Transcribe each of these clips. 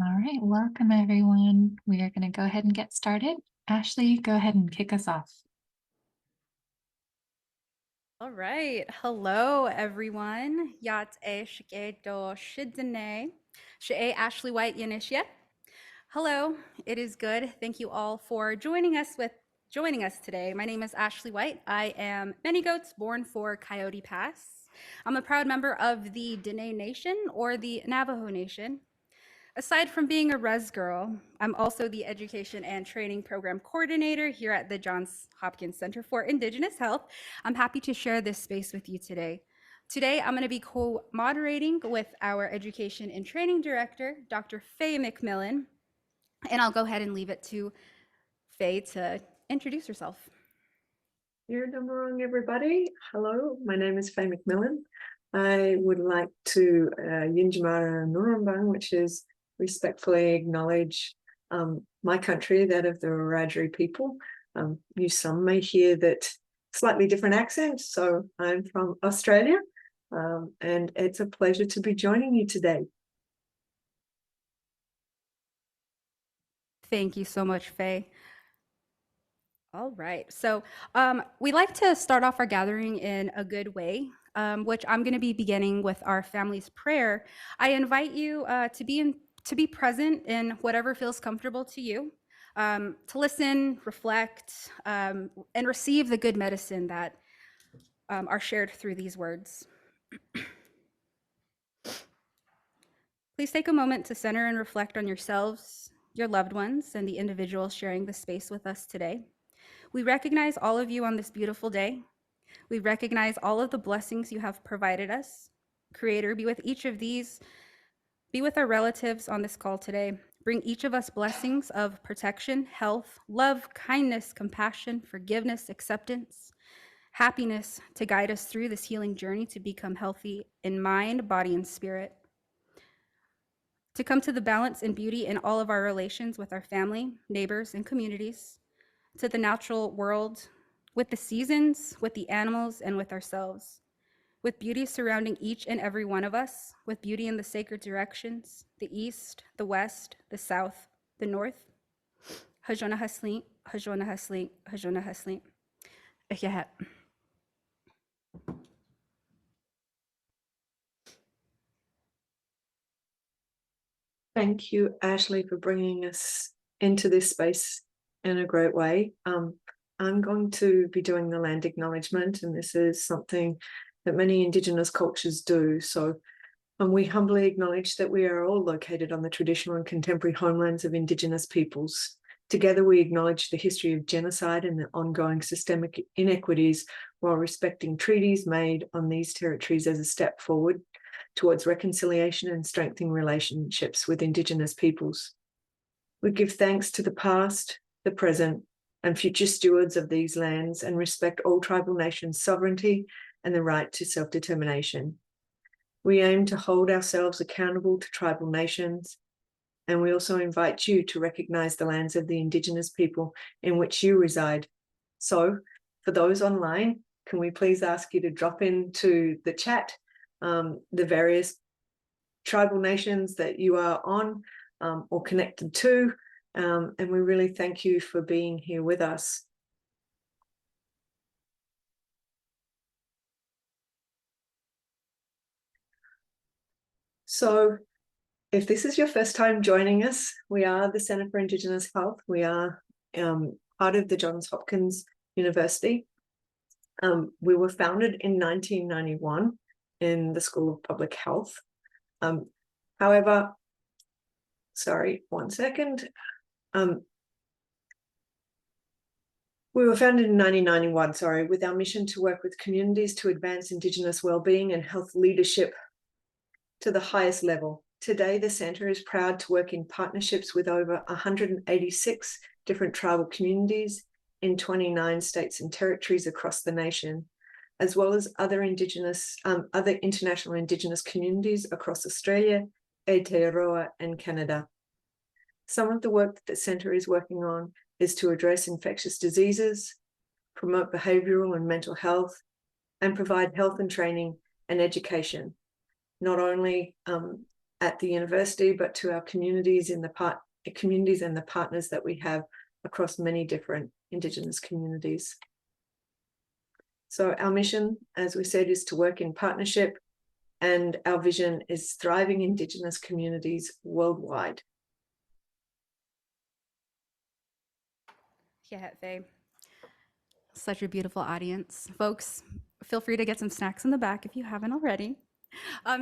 All right, welcome everyone. We are going to go ahead and get started. Ashley, go ahead and kick us off. All right. Hello, everyone. Yat e shike do shidene. She Ashley White Yanisha. Hello. It is good. Thank you all for joining us today. My name is Ashley White. I am many goats born for Coyote Pass. I'm a proud member of the Dene Nation or the Navajo Nation. Aside from being a res girl, I'm also the education and training program coordinator here at the Johns Hopkins Center for Indigenous Health. I'm happy to share this space with you today. Today, I'm going to be co-moderating with our education and training director, Dr. Faye McMillan, and I'll go ahead and leave it to Faye to introduce herself. You're wrong, everybody. Hello, my name is Faye McMillan. I would like to Yinjamara Nurrumbang, which is respectfully acknowledge my country, that of the Wiradjuri people. Some may hear that slightly different accent, so I'm from Australia, and it's a pleasure to be joining you today. Thank you so much, Faye. All right. So we like to start off our gathering in a good way, which I'm going to be beginning with our family's prayer. I invite you to be present in whatever feels comfortable to you, to listen, reflect, and receive the good medicine that are shared through these words. Please take a moment to center and reflect on yourselves, your loved ones, and the individuals sharing this space with us today. We recognize all of you on this beautiful day. We recognize all of the blessings you have provided us. Creator, be with each of these. Be with our relatives on this call today. Bring each of us blessings of protection, health, love, kindness, compassion, forgiveness, acceptance, happiness to guide us through this healing journey to become healthy in mind, body, and spirit. To come to the balance and beauty in all of our relations with our family, neighbors, and communities, to the natural world, with the seasons, with the animals, and with ourselves, with beauty surrounding each and every one of us, with beauty in the sacred directions, the east, the west, the south, the north. Hajona Hasli, Hajona Hasli, Hajona Hasli. Ehyahet. Thank you, Ashley, for bringing us into this space in a great way. I'm going to be doing the land acknowledgement, and this is something that many Indigenous cultures do. So we humbly acknowledge that we are all located on the traditional and contemporary homelands of Indigenous peoples. Together, we acknowledge the history of genocide and the ongoing systemic inequities while respecting treaties made on these territories as a step forward towards reconciliation and strengthening relationships with Indigenous peoples. We give thanks to the past, the present, and future stewards of these lands and respect all tribal nations' sovereignty and the right to self-determination. We aim to hold ourselves accountable to tribal nations, and we also invite you to recognise the lands of the Indigenous people in which you reside. So, for those online, can we please ask you to drop into the chat the various tribal nations that you are on or connected to, and we really thank you for being here with us. So if this is your first time joining us, we are the Centre for Indigenous Health. We are part of the Johns Hopkins University. We were founded in 1991 in the School of Public Health. However, sorry, one second. We were founded in 1991, with our mission to work with communities to advance Indigenous wellbeing and health leadership to the highest level. Today, the Centre is proud to work in partnerships with over 186 different tribal communities in 29 states and territories across the nation, as well as other international Indigenous communities across Australia, Aotearoa, and Canada. Some of the work that the Centre is working on is to address infectious diseases, promote behavioural and mental health, and provide health and training and education, not only at the university, but to our communities and the partners that we have across many different Indigenous communities. So our mission, as we said, is to work in partnership, and our vision is thriving Indigenous communities worldwide. Yeah, Faye. Such a beautiful audience. Folks, feel free to get some snacks in the back if you haven't already.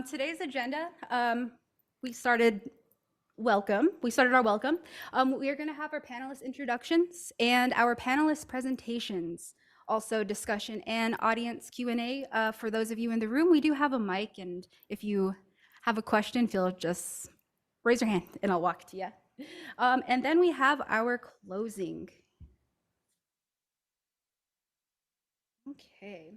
Today's agenda, we started our welcome. We are going to have our panelist introductions and our panelist presentations, also discussion and audience Q&A. For those of you in the room, we do have a mic, and if you have a question, just raise your hand and I'll walk to you. And then we have our closing. Okay.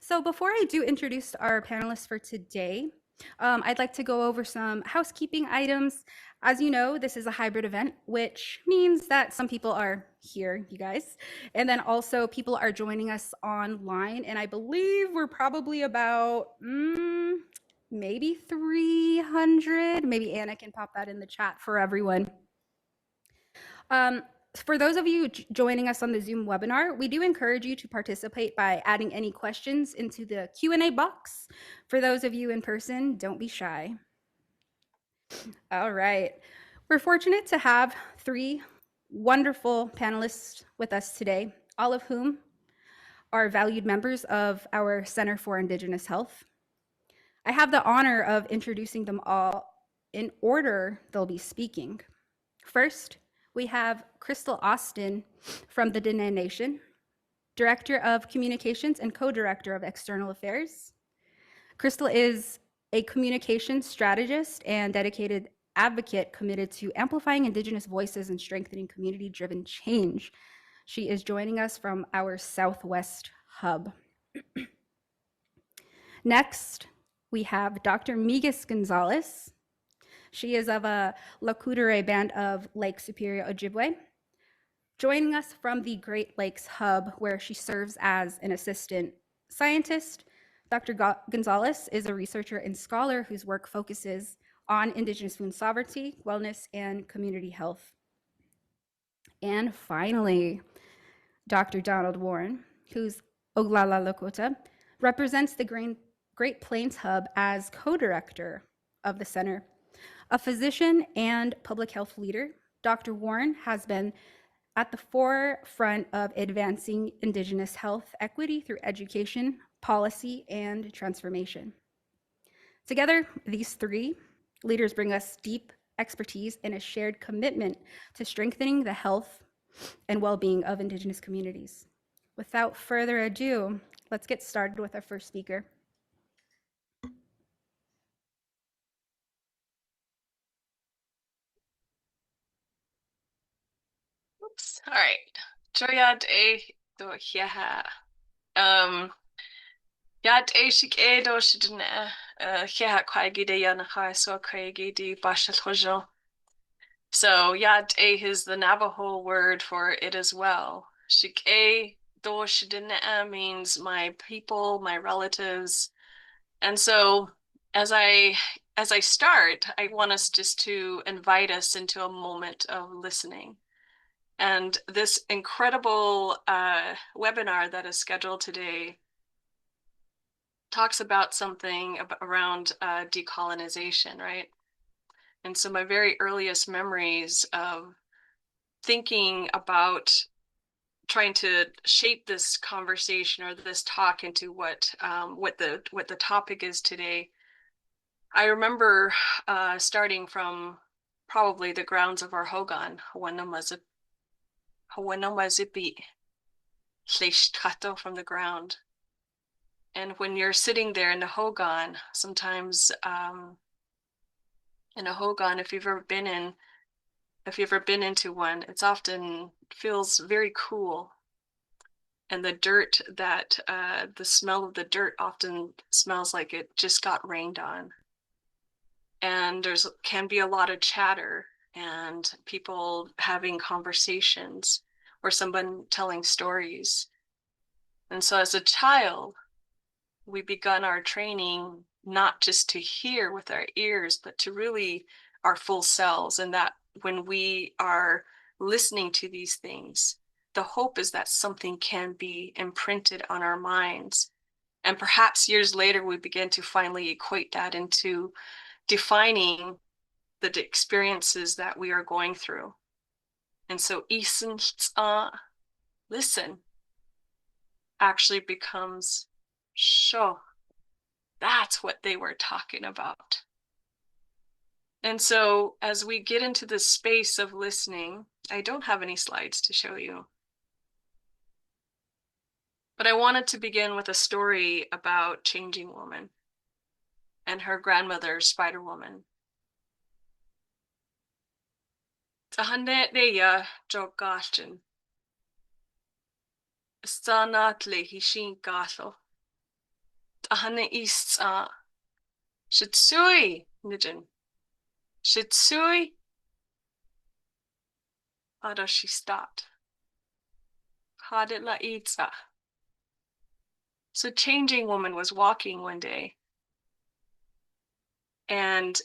So before I do introduce our panelists for today, I'd like to go over some housekeeping items. As you know, this is a hybrid event, which means that some people are here, you guys, and then also people are joining us online. And I believe we're probably about maybe 300. Maybe Anna can pop that in the chat for everyone. For those of you joining us on the Zoom webinar, we do encourage you to participate by adding any questions into the Q&A box. For those of you in person, don't be shy. All right. We're fortunate to have 3 wonderful panelists with us today, all of whom are valued members of our Center for Indigenous Health. I have the honor of introducing them all in order they'll be speaking. First, we have Crystal Austin from the Dene Nation, Director of Communications and Co-Director of External Affairs. Crystal is a communications strategist and dedicated advocate committed to amplifying Indigenous voices and strengthening community-driven change. She is joining us from our Southwest hub. Next, we have Dr. Miigis Gonzalez. She is of a Lakudere band of Lake Superior, Ojibwe, joining us from the Great Lakes Hub, where she serves as an assistant scientist. Dr. Gonzalez is a researcher and scholar whose work focuses on Indigenous food sovereignty, wellness, and community health. And finally, Dr. Donald Warne, who's Oglala Lakota, represents the Great Plains Hub as co-director of the center. A physician and public health leader, Dr. Warne has been at the forefront of advancing Indigenous health equity through education, policy, and transformation. Together, these 3 leaders bring us deep expertise and a shared commitment to strengthening the health and well-being of Indigenous communities. Without further ado, let's get started with our first speaker. Oops. All right. Joyad e do hiaha. Yad e shik e do shidne hiaha kwaigi de yanahai so kwaigi di bashal hojo. So yad e is the Navajo word for it as well. Shik e do shidne means my people, my relatives. And so as I start, I want us just to invite us into a moment of listening. And this incredible webinar that is scheduled today talks about something around decolonization, right? And so my very earliest memories of thinking about trying to shape this conversation or this talk into what the topic is today, I remember starting from probably the grounds of our Hogan, Hawanomazipi, from the ground. And when you're sitting there in a Hogan, sometimes in a Hogan, if you've ever been into one, it's often feels very cool. And the dirt the smell of the dirt often smells like it just got rained on. And can be a lot of chatter and people having conversations or someone telling stories. And so as a child, we begun our training not just to hear with our ears, but to really our full selves. And that when we are listening to these things, the hope is that something can be imprinted on our minds. And perhaps years later, we begin to finally equate that into defining the experiences that we are going through. And so, listen, actually becomes, sure, that's what they were talking about. And so as we get into this space of listening, I don't have any slides to show you, but I wanted to begin with a story about Changing Woman and her grandmother, Spider Woman. Tahane Leia Jogashin. Stanat le hishin gato. Tahane East Shitsui Nijin. Shitsui. How does she start? Hadit itza. So Changing Woman was walking one day, and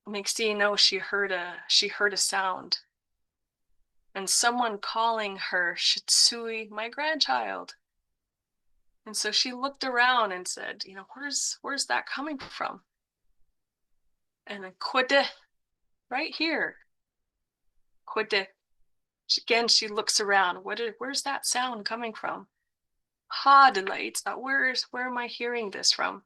next thing you know, she heard a sound, and someone calling her Shitsui, my grandchild. And so she looked around and said, where's that coming from? And then Kwede, right here. Kwede. Again, she looks around. Where's that sound coming from? Ha delights. Where am I hearing this from?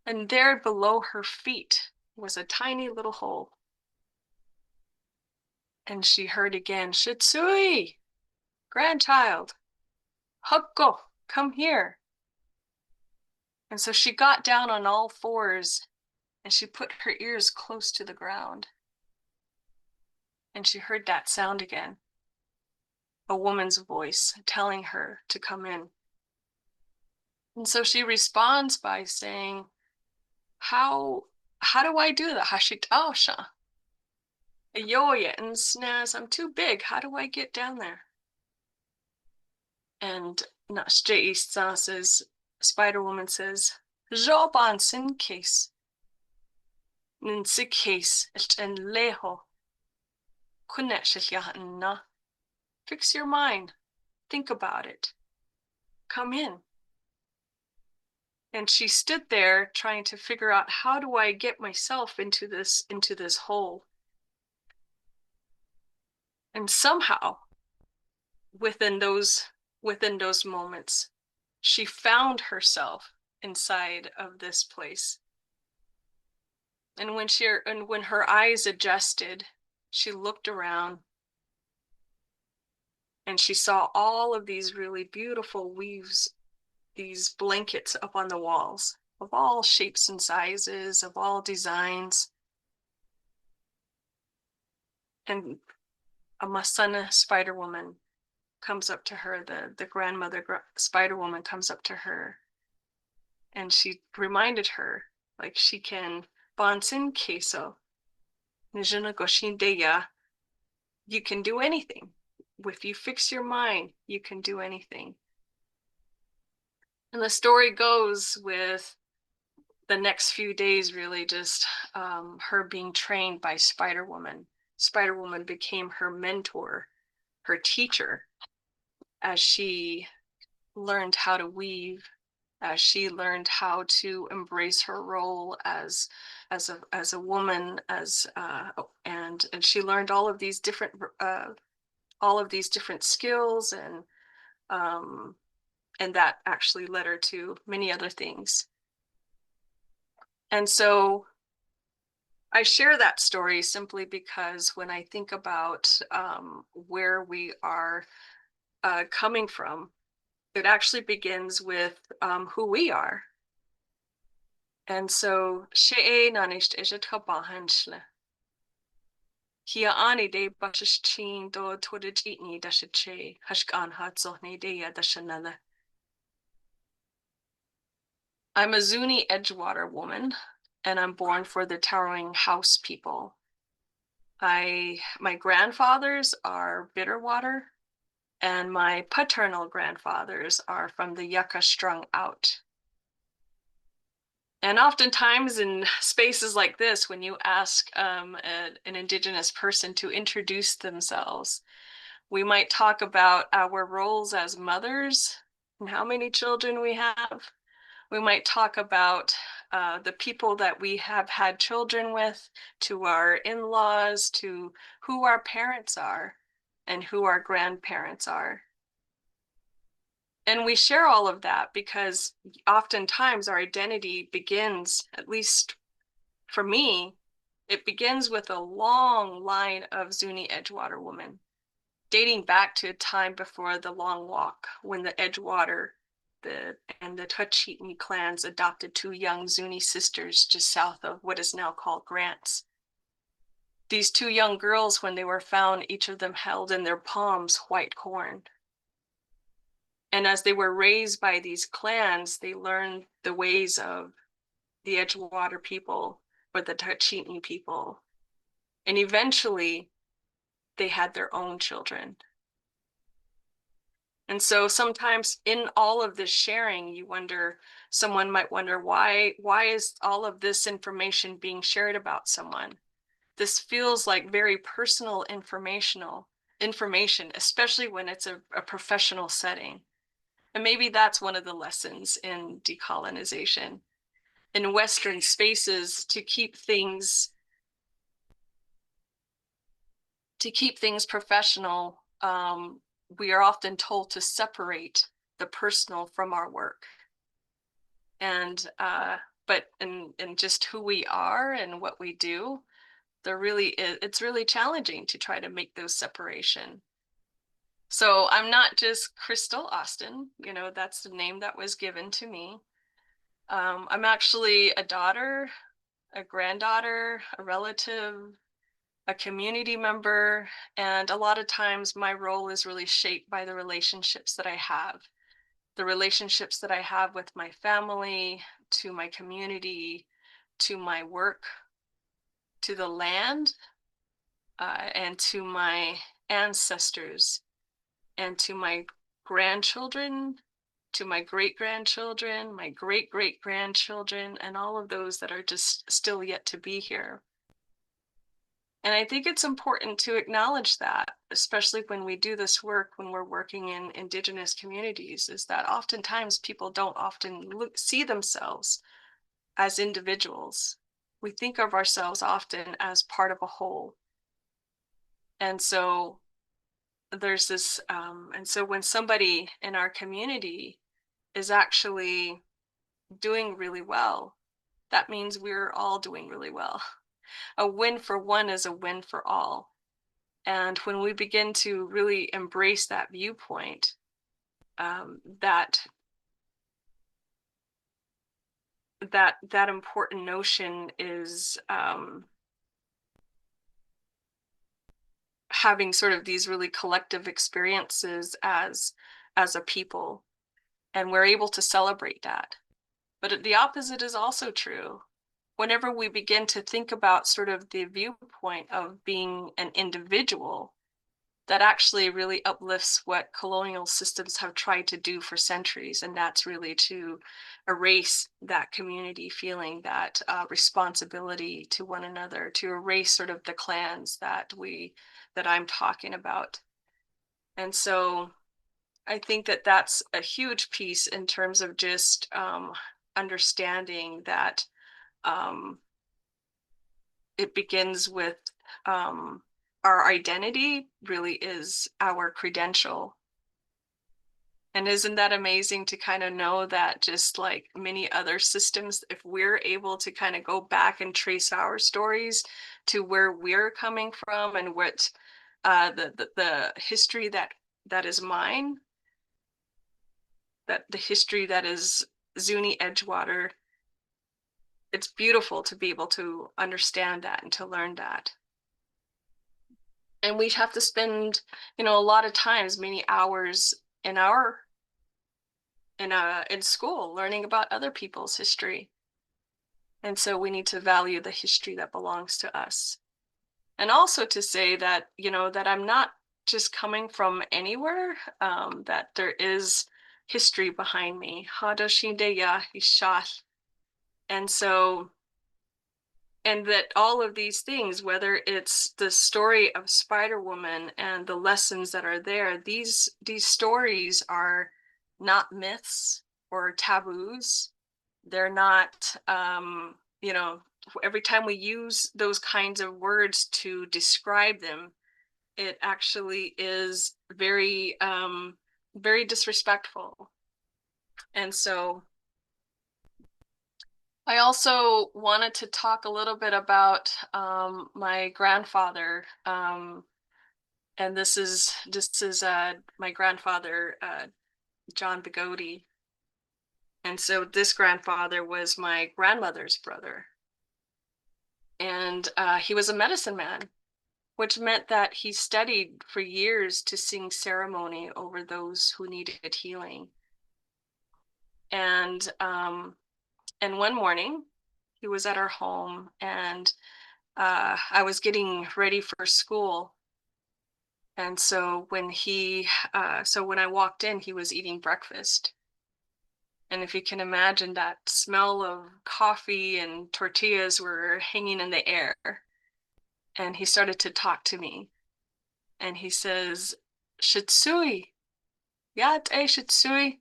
And there below her feet was a tiny little hole. And she heard again, Shitsui, grandchild, Hukko, come here. And so she got down on all fours and she put her ears close to the ground. And she heard that sound again, a woman's voice telling her to come in. And so she responds by saying, how do I do that? Hashitasha. Ayoya and snaz, I'm too big. How do I get down there? And Nashje says, Spider Woman says, Joban sin case. Ninsi case and leho. Kuneshilyahanna. Fix your mind. Think about it. Come in. And she stood there trying to figure out, how do I get myself into this hole? And somehow within those moments, she found herself inside of this place. And when her eyes adjusted, she looked around and she saw all of these really beautiful weaves, these blankets up on the walls of all shapes and sizes, of all designs. And a Masana Spider Woman comes up to her, the grandmother Spider Woman comes up to her, and she reminded her, like, she can bansin queso, nijuna goshindeya, you can do anything. If you fix your mind, you can do anything. And the story goes with the next few days really just her being trained by Spider Woman. Spider Woman became her mentor, her teacher, as she learned how to weave, as she learned how to embrace her role as a woman, and she learned all of these different skills, and that actually led her to many other things. And so I share that story simply because when I think about where we are coming from, it actually begins with who we are. And so, she'e nanisht ejet kabahanshle. Hia ani de bashichin do todij itni dashiche hashkan hat zohne deya dashanala. I'm a Zuni Edgewater woman, and I'm born for the Towering House people. My grandfathers are Bitterwater, and my paternal grandfathers are from the Yucca Strung Out. And oftentimes in spaces like this, when you ask an Indigenous person to introduce themselves, we might talk about our roles as mothers and how many children we have. We might talk about the people that we have had children with, to our in-laws, to who our parents are and who our grandparents are. And we share all of that because oftentimes our identity begins, at least for me, it begins with a long line of Zuni Edgewater women, dating back to a time before the Long Walk, when the Edgewater and the Tuchitni clans adopted 2 young Zuni sisters just south of what is now called Grants. These 2 young girls, when they were found, each of them held in their palms white corn. And as they were raised by these clans, they learned the ways of the Edgewater people or the Tuchitni people. And eventually, they had their own children. And so sometimes in all of this sharing, you wonder, someone might wonder, why is all of this information being shared about someone? This feels like very personal information, especially when it's a professional setting. And maybe that's one of the lessons in decolonization. In Western spaces, to keep things professional, we are often told to separate the personal from our work. And but in just who we are and what we do, it's really challenging to try to make those separation. So I'm not just Crystal Austin, you know, that's the name that was given to me. I'm actually a daughter, a granddaughter, a relative, a community member, and a lot of times my role is really shaped by the relationships that I have. The relationships that I have with my family, to my community, to my work, to the land, and to my ancestors, and to my grandchildren, to my great-grandchildren, my great-great-grandchildren, and all of those that are just still yet to be here. And I think it's important to acknowledge that, especially when we do this work, when we're working in Indigenous communities, is that oftentimes people don't often see themselves as individuals. We think of ourselves often as part of a whole. And so there's this, and so when somebody in our community is actually doing really well, that means we're all doing really well. A win for one is a win for all. And when we begin to really embrace that viewpoint, that important notion is having sort of these really collective experiences as a people, and we're able to celebrate that. But the opposite is also true. Whenever we begin to think about sort of the viewpoint of being an individual, that actually really uplifts what colonial systems have tried to do for centuries, and that's really to erase that community feeling, that responsibility to one another, to erase sort of the clans that I'm talking about. And so I think that that's a huge piece in terms of just understanding that it begins with our identity really is our credential. And isn't that amazing to kind of know that, just like many other systems, if we're able to kind of go back and trace our stories to where we're coming from and what the history that is mine, that the history that is Zuni Edgewater, it's beautiful to be able to understand that and to learn that. And we have to spend, you know, a lot of times, many hours in school learning about other people's history. And so we need to value the history that belongs to us. And also to say that, you know, that I'm not just coming from anywhere, that there is history behind me. And so, and that all of these things, whether it's the story of Spider-Woman and the lessons that are there, these stories are not myths or taboos. They're not, you know, every time we use those kinds of words to describe them, it actually is very, very disrespectful. And so I also wanted to talk a little bit about my grandfather, and this is my grandfather, John Bigodi. And so this grandfather was my grandmother's brother, and he was a medicine man, which meant that he studied for years to sing ceremony over those who needed healing. And one morning, he was at our home, and I was getting ready for school. And so when when I walked in, he was eating breakfast. And if you can imagine, that smell of coffee and tortillas were hanging in the air. And he started to talk to me. And he says, Shitsui, yat e Shitsui,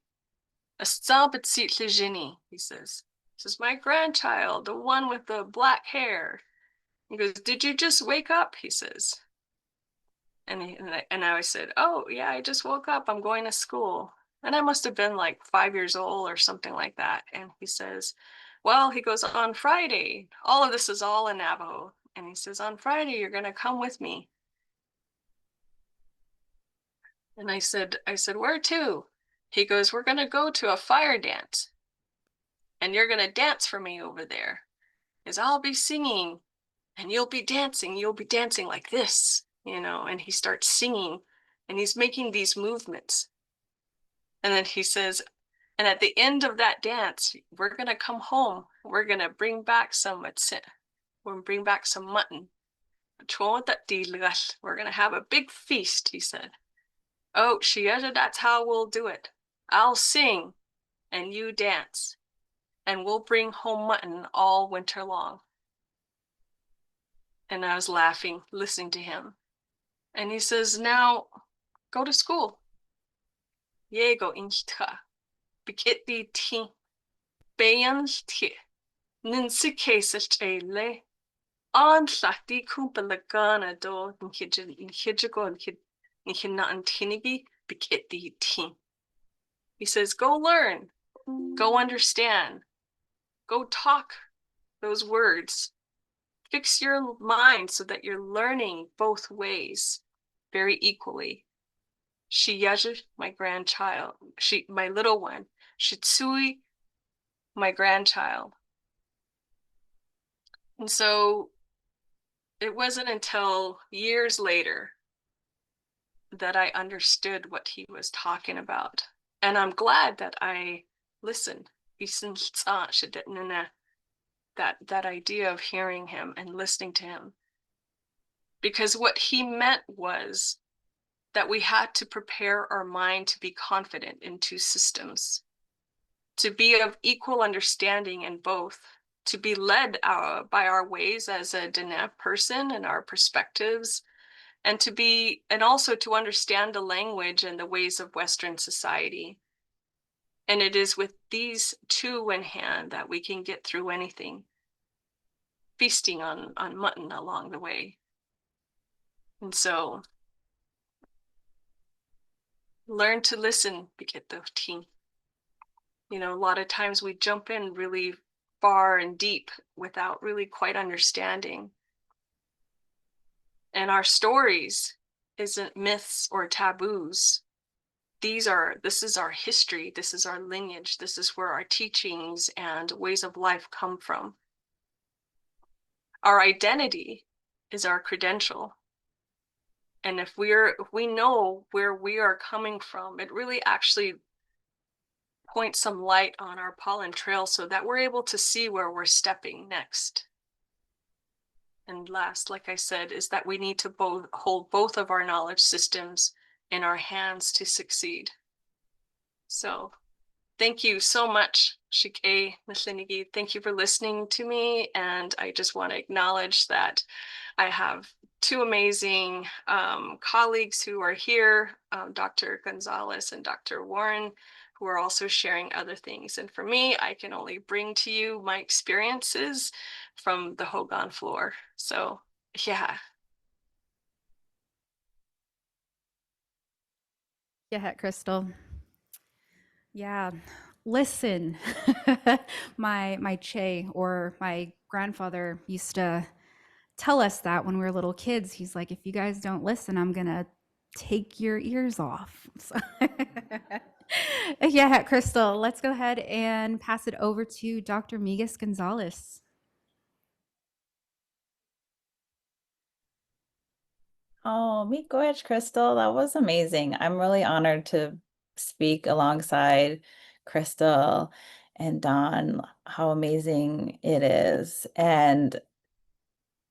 a stabitsit lijini, he says. This is my grandchild, the one with the black hair. He goes, did you just wake up? He says. And I said, oh, yeah, I just woke up. I'm going to school. And I must have been like 5 years old or something like that. And he says, well, he goes, on Friday, all of this is all in Navajo. And he says, on Friday, you're going to come with me. And I said, where to? He goes, we're going to go to a fire dance. And you're going to dance for me over there. Because I'll be singing and you'll be dancing like this, you know. And he starts singing and he's making these movements. And then he says, and at the end of that dance, we're going to come home. We're going to bring back some mutton. We're going to have a big feast, he said. Oh, Shieta, that's how we'll do it. I'll sing and you dance. And we'll bring home mutton all winter long. And I was laughing, listening to him. And he says, now go to school. Yego inchta. Bikiti ti. Bayan ti. Ninsi kesel le. On tlati kumpalagana do. Nhijigo nhinatan tinigi. Bikiti ti. He says, go learn. Go understand. Go talk those words. Fix your mind so that you're learning both ways very equally. Shiyaji, my grandchild. My little one. Shitsui, my grandchild. And so it wasn't until years later that I understood what he was talking about. And I'm glad that I listened. That idea of hearing him and listening to him. Because what he meant was that we had to prepare our mind to be confident in two systems, to be of equal understanding in both, to be led by our ways as a Dene person and our perspectives, and also to understand the language and the ways of Western society. And it is with these two in hand that we can get through anything, feasting on mutton along the way. And so learn to listen, you know, a lot of times we jump in really far and deep without really quite understanding. And our stories isn't myths or taboos. This is our history. This is our lineage. This is where our teachings and ways of life come from. Our identity is our credential. And if we know where we are coming from, it really actually points some light on our pollen trail so that we're able to see where we're stepping next. And last, like I said, is that we need to hold both of our knowledge systems in our hands to succeed. So thank you so much Shike Nislinigi, thank you for listening to me. And I just want to acknowledge that I have two amazing colleagues who are here, Dr. Gonzalez and Dr. Warne, who are also sharing other things. And for me, I can only bring to you my experiences from the Hogan floor. So yeah. Yeah, Crystal. Yeah, listen. My Che, or my grandfather, used to tell us that when we were little kids. He's like, if you guys don't listen, I'm gonna take your ears off. So yeah, Crystal, let's go ahead and pass it over to Dr. Miigis Gonzalez. Oh, Miigis, Crystal, that was amazing. I'm really honored to speak alongside Crystal and Don. How amazing it is, and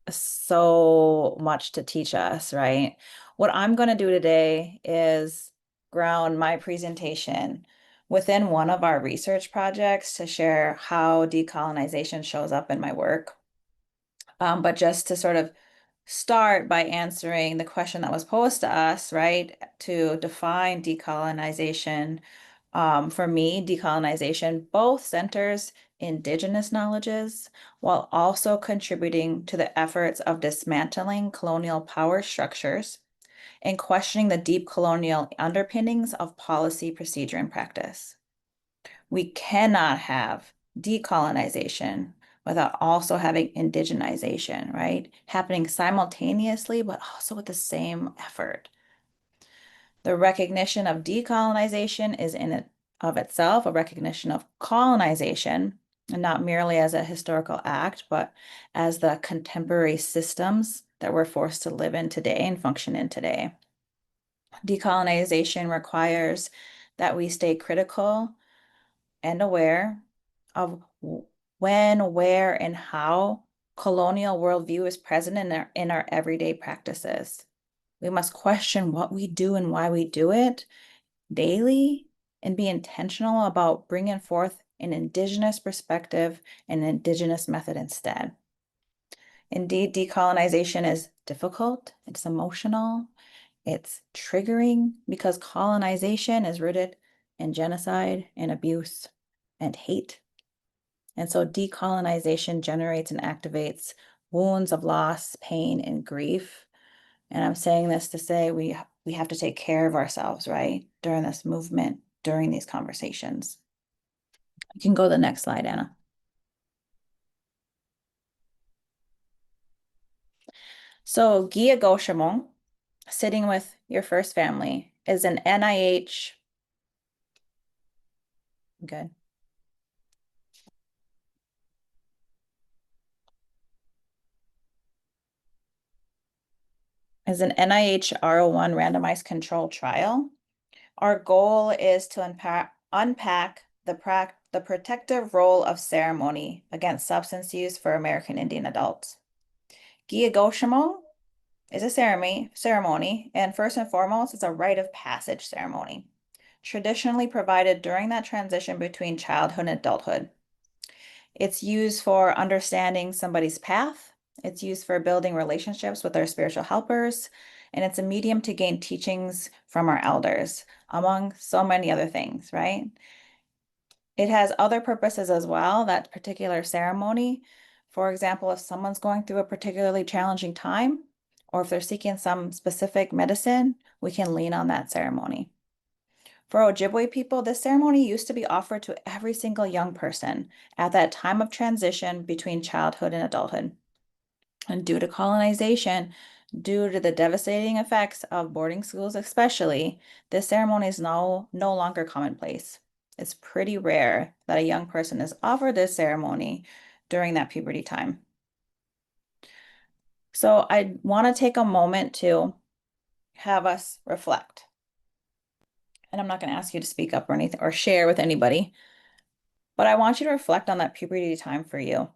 so much to teach us, right? What I'm going to do today is ground my presentation within one of our research projects to share how decolonization shows up in my work. But just to sort of start by answering the question that was posed to us, right? To define decolonization, for me, decolonization both centers Indigenous knowledges while also contributing to the efforts of dismantling colonial power structures and questioning the deep colonial underpinnings of policy, procedure, and practice. We cannot have decolonization without also having indigenization, right? Happening simultaneously, but also with the same effort. The recognition of decolonization is in it of itself a recognition of colonization, and not merely as a historical act, but as the contemporary systems that we're forced to live in today and function in today. Decolonization requires that we stay critical and aware of when, where, and how colonial worldview is present in our everyday practices. We must question what we do and why we do it daily and be intentional about bringing forth an Indigenous perspective and an Indigenous method instead. Indeed, decolonization is difficult, it's emotional, it's triggering because colonization is rooted in genocide and abuse and hate. And so decolonization generates and activates wounds of loss, pain, and grief. And I'm saying this to say we have to take care of ourselves, right? During this movement, during these conversations. You can go to the next slide, Anna. So Gia Goshamon, sitting with your first family, is an NIH, good. Is an NIH R01 randomized control trial. Our goal is to unpack the protective role of ceremony against substance use for American Indian adults. Giagoshimo is a ceremony, and first and foremost, it's a rite of passage ceremony, traditionally provided during that transition between childhood and adulthood. It's used for understanding somebody's path. It's used for building relationships with our spiritual helpers, and it's a medium to gain teachings from our elders, among so many other things, right? It has other purposes as well, that particular ceremony. For example, if someone's going through a particularly challenging time, or if they're seeking some specific medicine, we can lean on that ceremony. For Ojibwe people, this ceremony used to be offered to every single young person at that time of transition between childhood and adulthood. And due to colonization, due to the devastating effects of boarding schools especially, this ceremony is no longer commonplace. It's pretty rare that a young person is offered this ceremony during that puberty time. So I want to take a moment to have us reflect. And I'm not going to ask you to speak up or anything or share with anybody, but I want you to reflect on that puberty time for you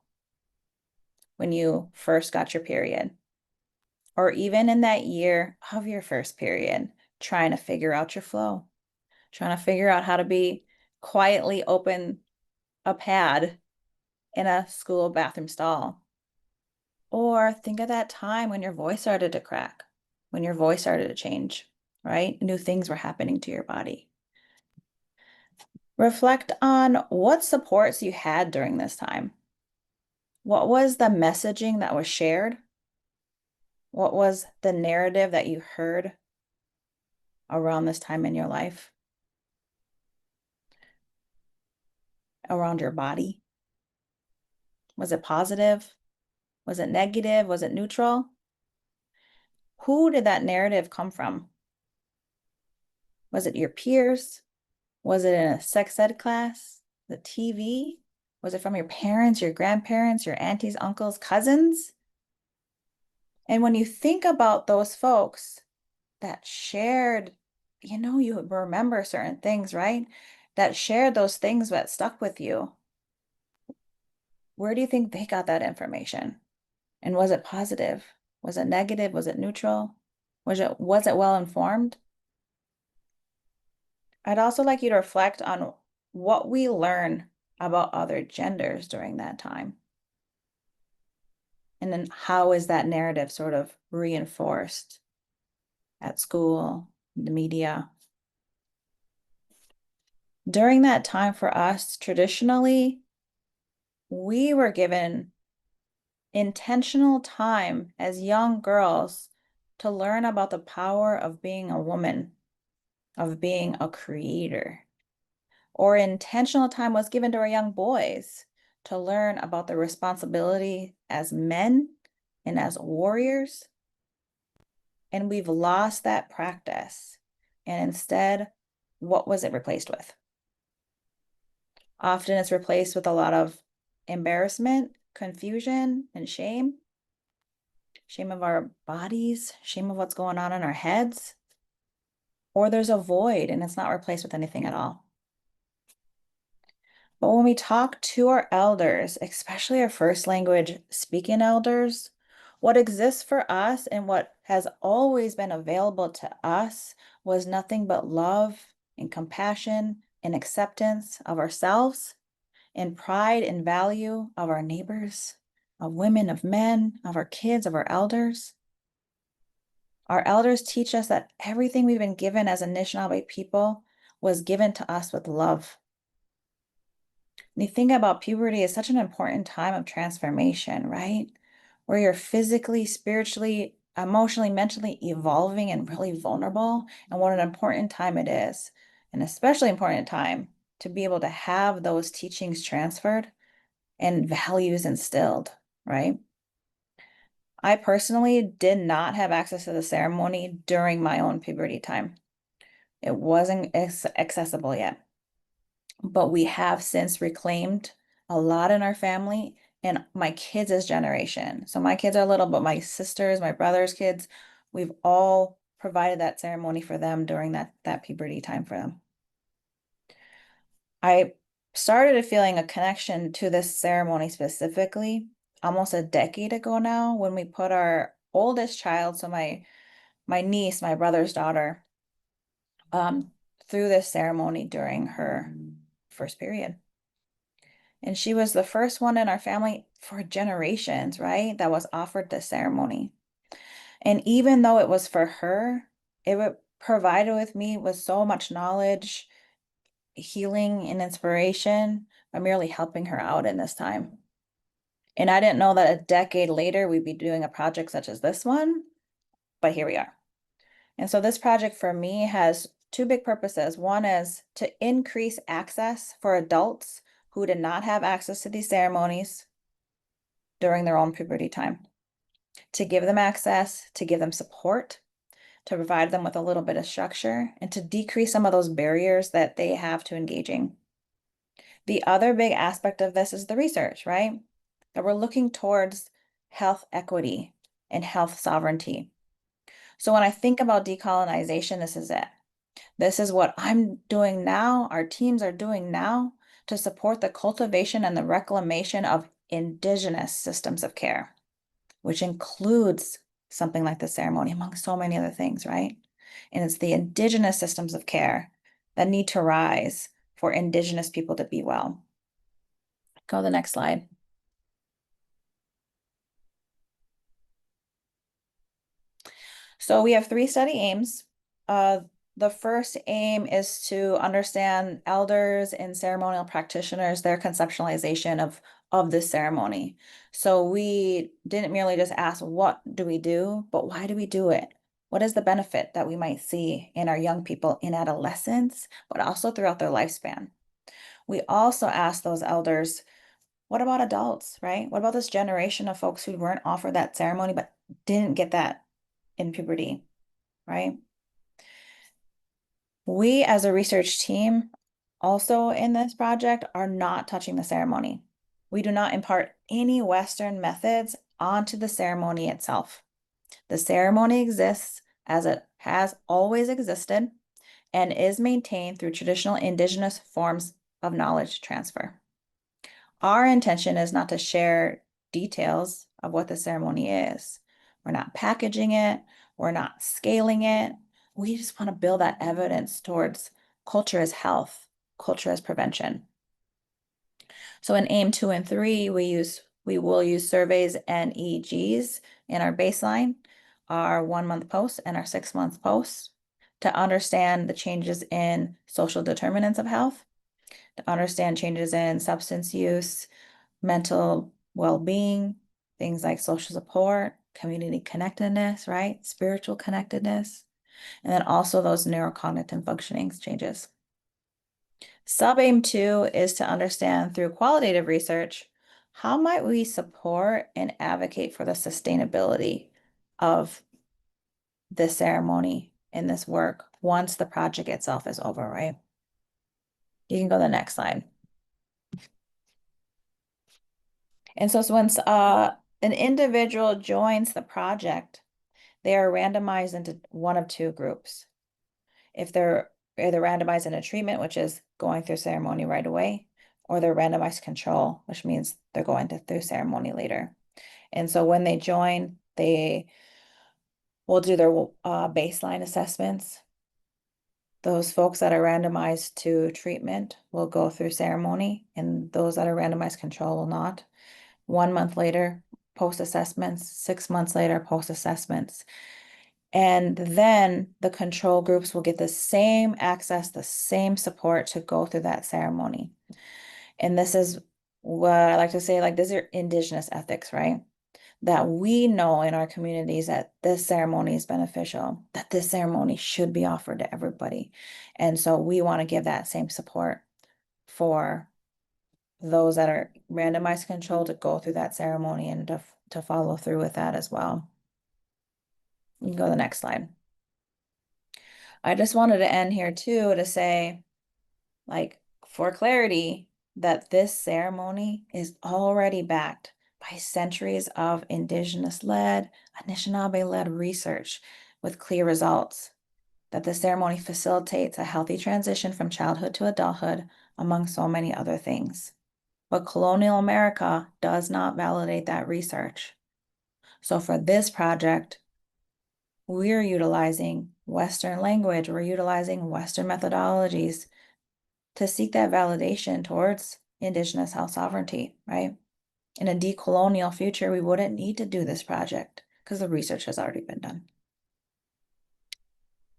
when you first got your period, or even in that year of your first period, trying to figure out your flow, trying to figure out how to be quietly open a pad in a school bathroom stall. Or think of that time when your voice started to crack, when your voice started to change, right? New things were happening to your body. Reflect on what supports you had during this time. What was the messaging that was shared? What was the narrative that you heard around this time in your life? Around your body? Was it positive? Was it negative? Was it neutral? Who did that narrative come from? Was it your peers? Was it in a sex ed class? The TV? Was it from your parents, your grandparents, your aunties, uncles, cousins? And when you think about those folks that shared, you remember certain things, right? That shared those things that stuck with you. Where do you think they got that information? And was it positive? Was it negative? Was it neutral? Was it well informed? I'd also like you to reflect on what we learn about other genders during that time. And then how is that narrative sort of reinforced at school, the media? During that time for us, traditionally, we were given intentional time as young girls to learn about the power of being a woman, of being a creator. Or intentional time was given to our young boys to learn about the responsibility as men and as warriors. And we've lost that practice. And instead, what was it replaced with? Often it's replaced with a lot of embarrassment, confusion, and shame. Shame of our bodies, shame of what's going on in our heads. Or there's a void and it's not replaced with anything at all. But when we talk to our elders, especially our first language speaking elders, what exists for us and what has always been available to us was nothing but love and compassion and acceptance of ourselves and pride and value of our neighbors, of women, of men, of our kids, of our elders. Our elders teach us that everything we've been given as Anishinaabe people was given to us with love. And you think about puberty as such an important time of transformation, right? Where you're physically, spiritually, emotionally, mentally evolving and really vulnerable. And what an important time it is, an especially important time to be able to have those teachings transferred and values instilled, right? I personally did not have access to the ceremony during my own puberty time. It wasn't accessible yet. But we have since reclaimed a lot in our family and my kids' generation. So my kids are little, but my sisters, my brother's kids, we've all provided that ceremony for them during that puberty time for them. I started feeling a connection to this ceremony specifically almost a decade ago now when we put our oldest child, so my niece, my brother's daughter, through this ceremony during her first period. And she was the first one in our family for generations, right? That was offered the ceremony. And even though it was for her, it provided with me with so much knowledge, healing, and inspiration by merely helping her out in this time. And I didn't know that a decade later we'd be doing a project such as this one, but here we are. And so this project for me has two big purposes. One is to increase access for adults who did not have access to these ceremonies during their own puberty time, to give them access, to give them support, to provide them with a little bit of structure, and to decrease some of those barriers that they have to engaging. The other big aspect of this is the research, right? That we're looking towards health equity and health sovereignty. So when I think about decolonization, this is it. This is what I'm doing now, our teams are doing now to support the cultivation and the reclamation of Indigenous systems of care, which includes something like the ceremony, among so many other things, right? And it's the Indigenous systems of care that need to rise for Indigenous people to be well. Go to the next slide. So we have 3 study aims. The first aim is to understand elders and ceremonial practitioners, their conceptualization of this ceremony. So we didn't merely just ask, what do we do, but why do we do it? What is the benefit that we might see in our young people in adolescence, but also throughout their lifespan? We also asked those elders, what about adults, right? What about this generation of folks who weren't offered that ceremony, but didn't get that in puberty, right? We as a research team also in this project are not touching the ceremony. We do not impart any Western methods onto the ceremony itself. The ceremony exists as it has always existed and is maintained through traditional Indigenous forms of knowledge transfer. Our intention is not to share details of what the ceremony is. We're not packaging it. We're not scaling it. We just want to build that evidence towards culture as health, culture as prevention. So in aim 2 and 3, we will use surveys and EEGs in our baseline, our 1-month post and our 6-month post to understand the changes in social determinants of health, to understand changes in substance use, mental well-being, things like social support, community connectedness, right? Spiritual connectedness, and then also those neurocognitive functioning changes. Sub-aim 2 is to understand through qualitative research, how might we support and advocate for the sustainability of this ceremony and this work once the project itself is over, right? You can go to the next slide. And so once an individual joins the project, they are randomized into one of 2 groups. If they're either randomized in a treatment, which is going through ceremony right away, or they're randomized control, which means they're going through ceremony later. And so when they join, they will do their baseline assessments. Those folks that are randomized to treatment will go through ceremony, and those that are randomized control will not. 1 month later, post-assessments, 6 months later, post-assessments. And then the control groups will get the same access, the same support to go through that ceremony. And this is what I like to say, like, these are Indigenous ethics, right? That we know in our communities that this ceremony is beneficial, that this ceremony should be offered to everybody. And so we want to give that same support for those that are randomized control to go through that ceremony and to follow through with that as well. You can go to the next slide. I just wanted to end here too to say, like, for clarity, that this ceremony is already backed by centuries of Indigenous-led, Anishinaabe-led research with clear results, that the ceremony facilitates a healthy transition from childhood to adulthood, among so many other things. But colonial America does not validate that research. So for this project, we're utilizing Western language, we're utilizing Western methodologies to seek that validation towards Indigenous health sovereignty, right? In a decolonial future, we wouldn't need to do this project because the research has already been done.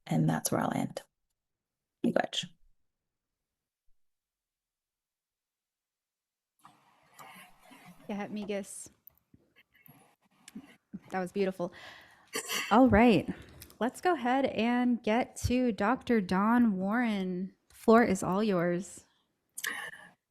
And that's where I'll end. Miigis. Yeah, Miigis. That was beautiful. All right, let's go ahead and get to Dr. Don Warne. Floor is all yours.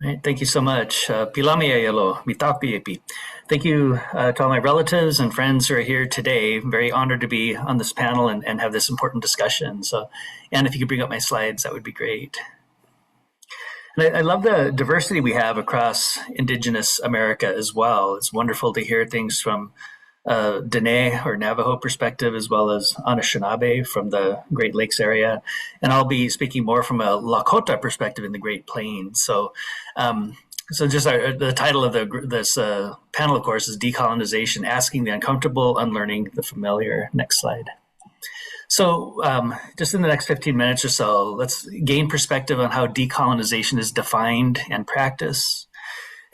All right, thank you so much. Pilami ayalo, mitapi epi. Thank you to all my relatives and friends who are here today. I'm very honored to be on this panel and have this important discussion. So, and if you could bring up my slides, that would be great. And I love the diversity we have across Indigenous America as well. It's wonderful to hear things from Dene or Navajo perspective, as well as Anishinaabe from the Great Lakes area. And I'll be speaking more from a Lakota perspective in the Great Plains. So just the title of this panel, of course, is Decolonization, Asking the Uncomfortable, Unlearning the Familiar. Next slide. So just in the next 15 minutes or so, let's gain perspective on how decolonization is defined and practiced.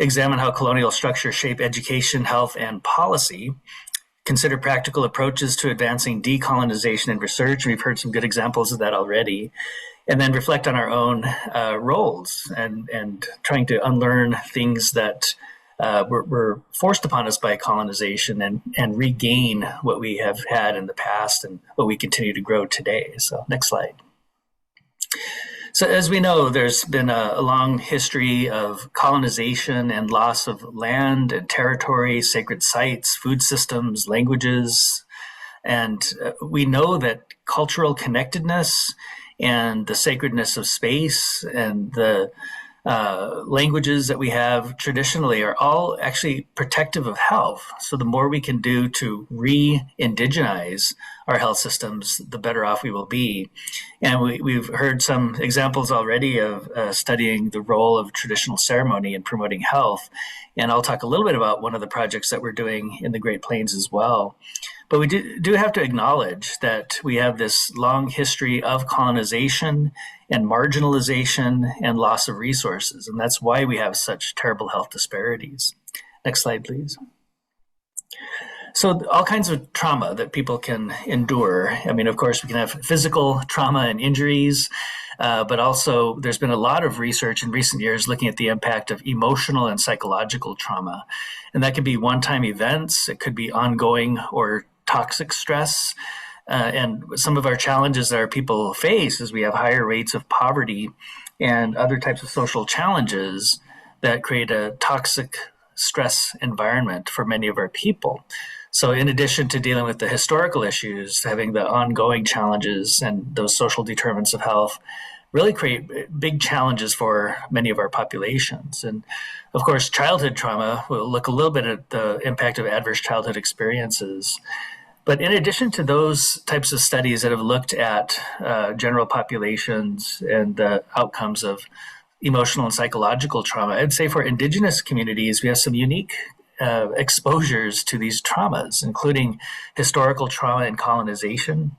examine how colonial structures shape education, health, and policy, consider practical approaches to advancing decolonization and research. We've heard some good examples of that already. And then reflect on our own roles and trying to unlearn things that were forced upon us by colonization and regain what we have had in the past and what we continue to grow today. So next slide. So as we know, there's been a long history of colonization and loss of land and territory, sacred sites, food systems, languages. And we know that cultural connectedness and the sacredness of space and the languages that we have traditionally are all actually protective of health. So the more we can do to re-indigenize our health systems, the better off we will be. And we've heard some examples already of studying the role of traditional ceremony in promoting health. And I'll talk a little bit about one of the projects that we're doing in the Great Plains as well. But we do have to acknowledge that we have this long history of colonization and marginalization and loss of resources. And that's why we have such terrible health disparities. Next slide, please. So all kinds of trauma that people can endure. I mean, of course, we can have physical trauma and injuries, but also there's been a lot of research in recent years looking at the impact of emotional and psychological trauma. And that could be one-time events. It could be ongoing or toxic stress. And some of our challenges that our people face is we have higher rates of poverty and other types of social challenges that create a toxic stress environment for many of our people. So in addition to dealing with the historical issues, having the ongoing challenges and those social determinants of health really create big challenges for many of our populations. And of course, childhood trauma, we'll look a little bit at the impact of adverse childhood experiences. But in addition to those types of studies that have looked at general populations and the outcomes of emotional and psychological trauma, I'd say for Indigenous communities, we have some unique exposures to these traumas, including historical trauma and colonization,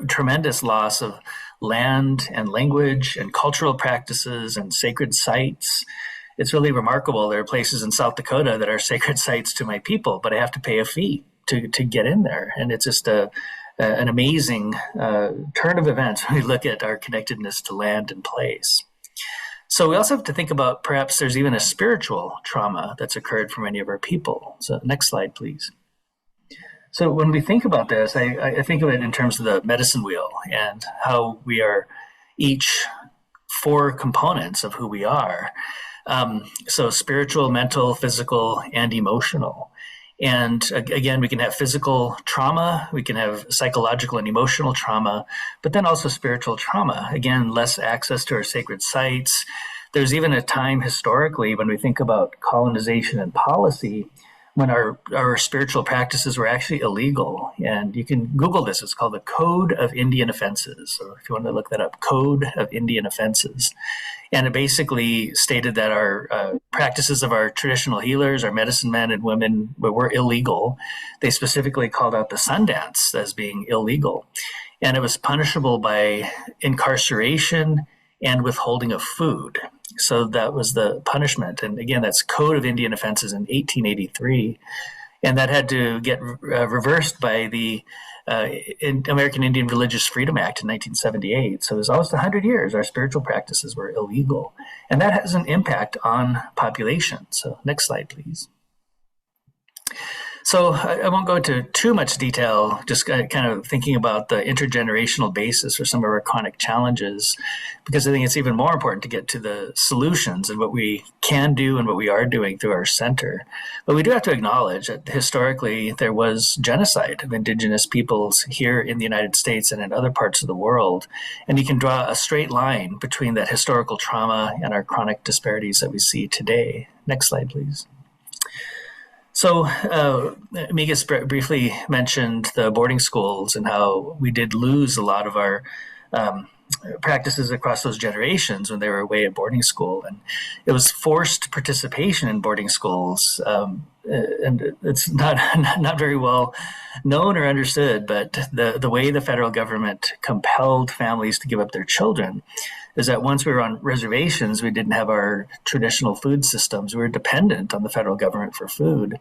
tremendous loss of land and language and cultural practices and sacred sites. It's really remarkable. There are places in South Dakota that are sacred sites to my people, but I have to pay a fee to get in there. And it's just an amazing turn of events when we look at our connectedness to land and place. So we also have to think about perhaps there's even a spiritual trauma that's occurred for many of our people. So next slide, please. So when we think about this, I think of it in terms of the medicine wheel and how we are each 4 components of who we are. So spiritual, mental, physical, and emotional. And again, we can have physical trauma, we can have psychological and emotional trauma, but then also spiritual trauma. Again, less access to our sacred sites. There's even a time historically when we think about colonization and policy when our spiritual practices were actually illegal. And you can Google this. It's called the Code of Indian Offenses. So if you want to look that up, Code of Indian Offenses. And it basically stated that our practices of our traditional healers, our medicine men and women were illegal. They specifically called out the sun dance as being illegal. And it was punishable by incarceration and withholding of food. So that was the punishment. And again, that's Code of Indian Offenses in 1883. And that had to get reversed by the American Indian Religious Freedom Act in 1978. So it was almost 100 years our spiritual practices were illegal. And that has an impact on population. So next slide, please. So I won't go into too much detail, just kind of thinking about the intergenerational basis for some of our chronic challenges, because I think it's even more important to get to the solutions and what we can do and what we are doing through our center. But we do have to acknowledge that historically there was genocide of Indigenous peoples here in the United States and in other parts of the world. And you can draw a straight line between that historical trauma and our chronic disparities that we see today. Next slide, please. So Miigis briefly mentioned the boarding schools and how we did lose a lot of our practices across those generations when they were away at boarding school. And it was forced participation in boarding schools. And it's not very well known or understood, but the way the federal government compelled families to give up their children is that once we were on reservations, we didn't have our traditional food systems. We were dependent on the federal government for food.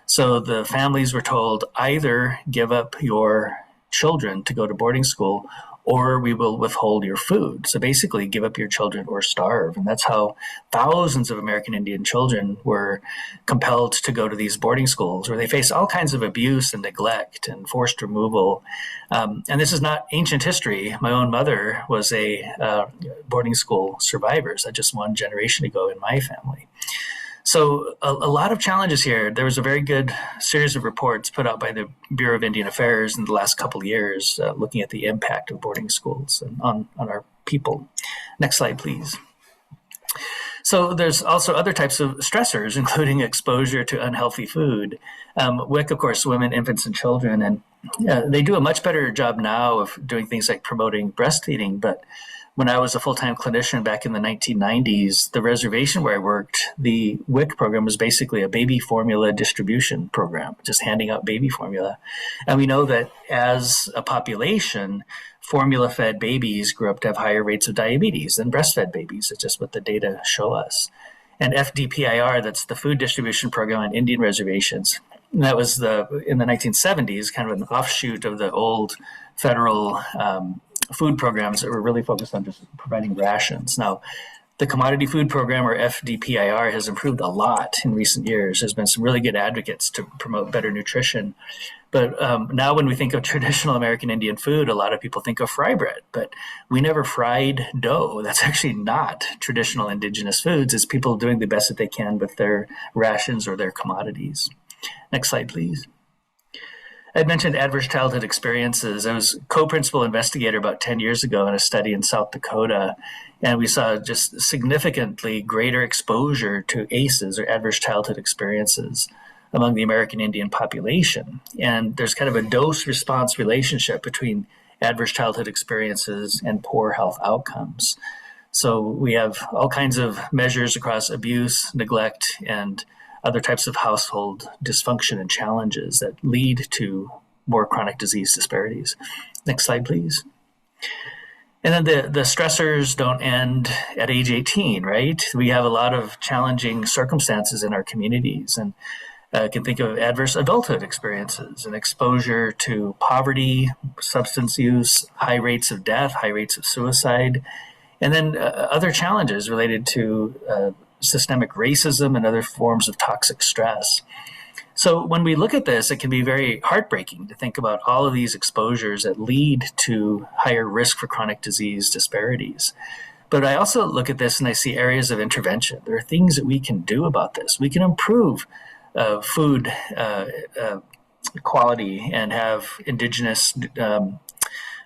So the families were told, either give up your children to go to boarding school, or we will withhold your food. So basically, give up your children or starve. And that's how thousands of American Indian children were compelled to go to these boarding schools, where they face all kinds of abuse and neglect and forced removal. And this is not ancient history. My own mother was a boarding school survivor, so just one generation ago in my family. So a lot of challenges here. There was a very good series of reports put out by the Bureau of Indian Affairs in the last couple of years looking at the impact of boarding schools and on our people. Next slide, please. So there's also other types of stressors, including exposure to unhealthy food. WIC, of course, women, infants, and children, and they do a much better job now of doing things like promoting breastfeeding, but when I was a full-time clinician back in the 1990s, the reservation where I worked, the WIC program was basically a baby formula distribution program, just handing out baby formula. And we know that as a population, formula-fed babies grew up to have higher rates of diabetes than breastfed babies. It's just what the data show us. And FDPIR, that's the food distribution program on Indian reservations, and that was in the 1970s, kind of an offshoot of the old federal food programs that were really focused on just providing rations. Now, the Commodity Food Program, or FDPIR, has improved a lot in recent years. There's been some really good advocates to promote better nutrition. But now when we think of traditional American Indian food, a lot of people think of fry bread, but we never fried dough. That's actually not traditional Indigenous foods. It's people doing the best that they can with their rations or their commodities. Next slide, please. I mentioned adverse childhood experiences. I was co-principal investigator about 10 years ago in a study in South Dakota, and we saw just significantly greater exposure to ACEs, or adverse childhood experiences, among the American Indian population. And there's kind of a dose-response relationship between adverse childhood experiences and poor health outcomes. So we have all kinds of measures across abuse, neglect, and other types of household dysfunction and challenges that lead to more chronic disease disparities. Next slide, please. And then the stressors don't end at age 18, right? We have a lot of challenging circumstances in our communities, and can think of adverse adulthood experiences and exposure to poverty, substance use, high rates of death, high rates of suicide, and then other challenges related to systemic racism and other forms of toxic stress. So when we look at this, it can be very heartbreaking to think about all of these exposures that lead to higher risk for chronic disease disparities. But I also look at this and I see areas of intervention. There are things that we can do about this. We can improve food quality and have Indigenous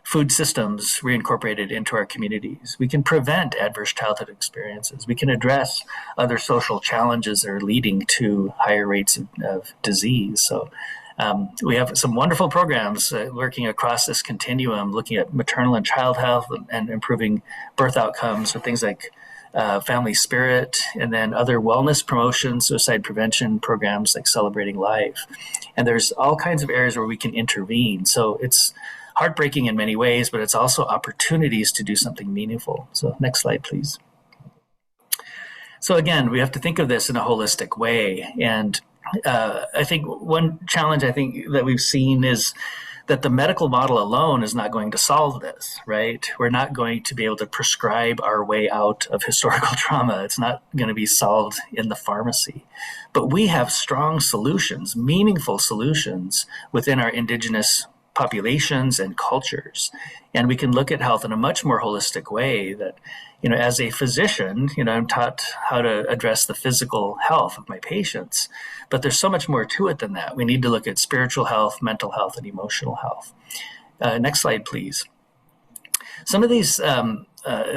food systems reincorporated into our communities. We can prevent adverse childhood experiences. We can address other social challenges that are leading to higher rates of disease. So we have some wonderful programs working across this continuum, looking at maternal and child health and improving birth outcomes with things like Family Spirit, and then other wellness promotion, suicide prevention programs like Celebrating Life. And there's all kinds of areas where we can intervene. So it's heartbreaking in many ways, but it's also opportunities to do something meaningful. So next slide, please. So again, we have to think of this in a holistic way. And I think one challenge that we've seen is that the medical model alone is not going to solve this, right? We're not going to be able to prescribe our way out of historical trauma. It's not going to be solved in the pharmacy. But we have strong solutions, meaningful solutions within our Indigenous populations and cultures. And we can look at health in a much more holistic way that, as a physician, I'm taught how to address the physical health of my patients, but there's so much more to it than that. We need to look at spiritual health, mental health, and emotional health. Next slide, please. some of these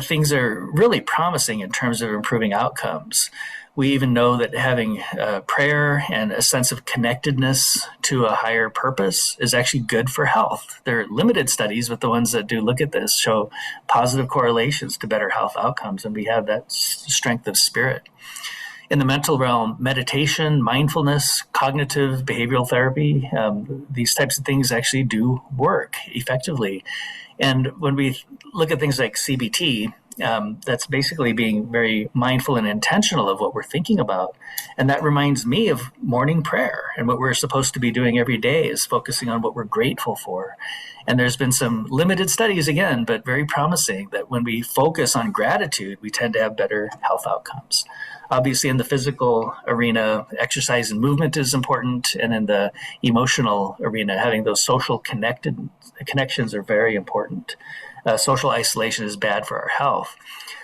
things are really promising in terms of improving outcomes. We even know that having prayer and a sense of connectedness to a higher purpose is actually good for health. There are limited studies, but the ones that do look at this show positive correlations to better health outcomes, and we have that strength of spirit. In the mental realm, meditation, mindfulness, cognitive behavioral therapy, these types of things actually do work effectively. And when we look at things like CBT, that's basically being very mindful and intentional of what we're thinking about. And that reminds me of morning prayer, and what we're supposed to be doing every day is focusing on what we're grateful for. And there's been some limited studies again, but very promising, that when we focus on gratitude, we tend to have better health outcomes. Obviously, in the physical arena, exercise and movement is important. And in the emotional arena, having those social connections are very important. Social isolation is bad for our health.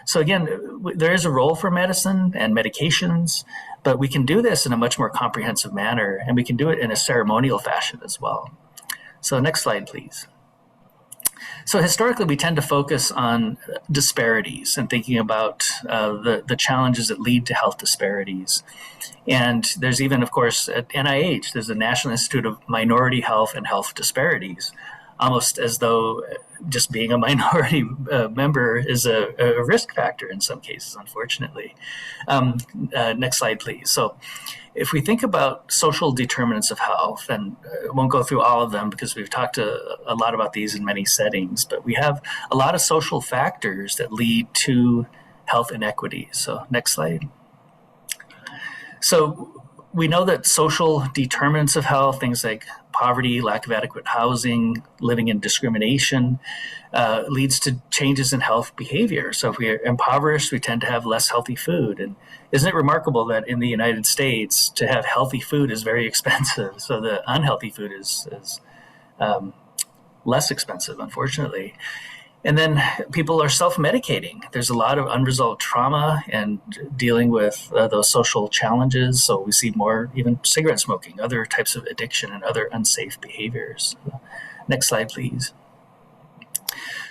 So again, there is a role for medicine and medications, but we can do this in a much more comprehensive manner, and we can do it in a ceremonial fashion as well. So next slide, please. So historically, we tend to focus on disparities and thinking about the challenges that lead to health disparities. And there's even, of course, at NIH, there's the National Institute of Minority Health and Health Disparities, almost as though just being a minority member is a risk factor in some cases, unfortunately. Next slide, please. So if we think about social determinants of health, and I won't go through all of them because we've talked a lot about these in many settings, but we have a lot of social factors that lead to health inequities. So next slide. So we know that social determinants of health, things like poverty, lack of adequate housing, living in discrimination, leads to changes in health behavior. So if we are impoverished, we tend to have less healthy food. And isn't it remarkable that in the United States, to have healthy food is very expensive? So the unhealthy food is less expensive, unfortunately. And then people are self-medicating. There's a lot of unresolved trauma and dealing with those social challenges. So we see more even cigarette smoking, other types of addiction, and other unsafe behaviors. Next slide, please.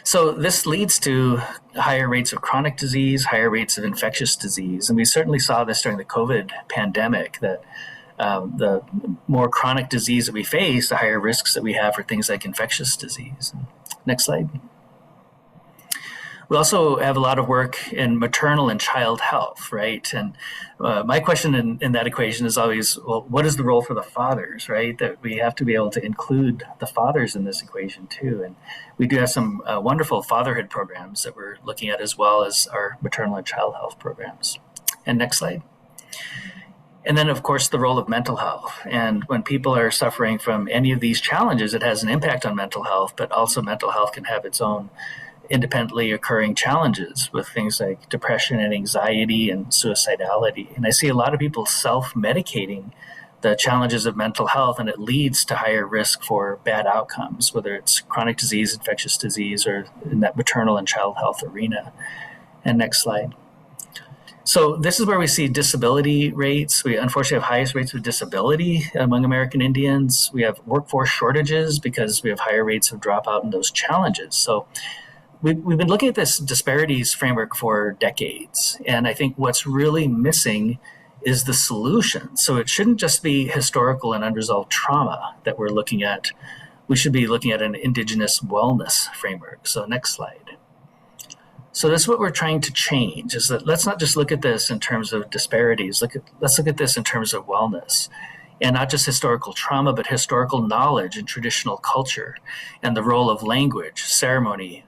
So this leads to higher rates of chronic disease, higher rates of infectious disease. And we certainly saw this during the COVID pandemic, that the more chronic disease that we face, the higher risks that we have for things like infectious disease. Next slide. We also have a lot of work in maternal and child health, right? And my question in that equation is always, well, what is the role for the fathers, right? That we have to be able to include the fathers in this equation too. And we do have some wonderful fatherhood programs that we're looking at, as well as our maternal and child health programs. And next slide. And then, of course, the role of mental health. And when people are suffering from any of these challenges, it has an impact on mental health, but also mental health can have its own independently occurring challenges with things like depression and anxiety and suicidality. And I see a lot of people self-medicating the challenges of mental health, and it leads to higher risk for bad outcomes, whether it's chronic disease, infectious disease, or in that maternal and child health arena. And next slide. So this is where we see disability rates. We unfortunately have highest rates of disability among American Indians. We have workforce shortages because we have higher rates of dropout in those challenges. So we've been looking at this disparities framework for decades. And I think what's really missing is the solution. So it shouldn't just be historical and unresolved trauma that we're looking at. We should be looking at an Indigenous wellness framework. So next slide. So that's what we're trying to change, is that let's not just look at this in terms of disparities. Let's look at this in terms of wellness, and not just historical trauma, but historical knowledge and traditional culture, and the role of language, ceremony,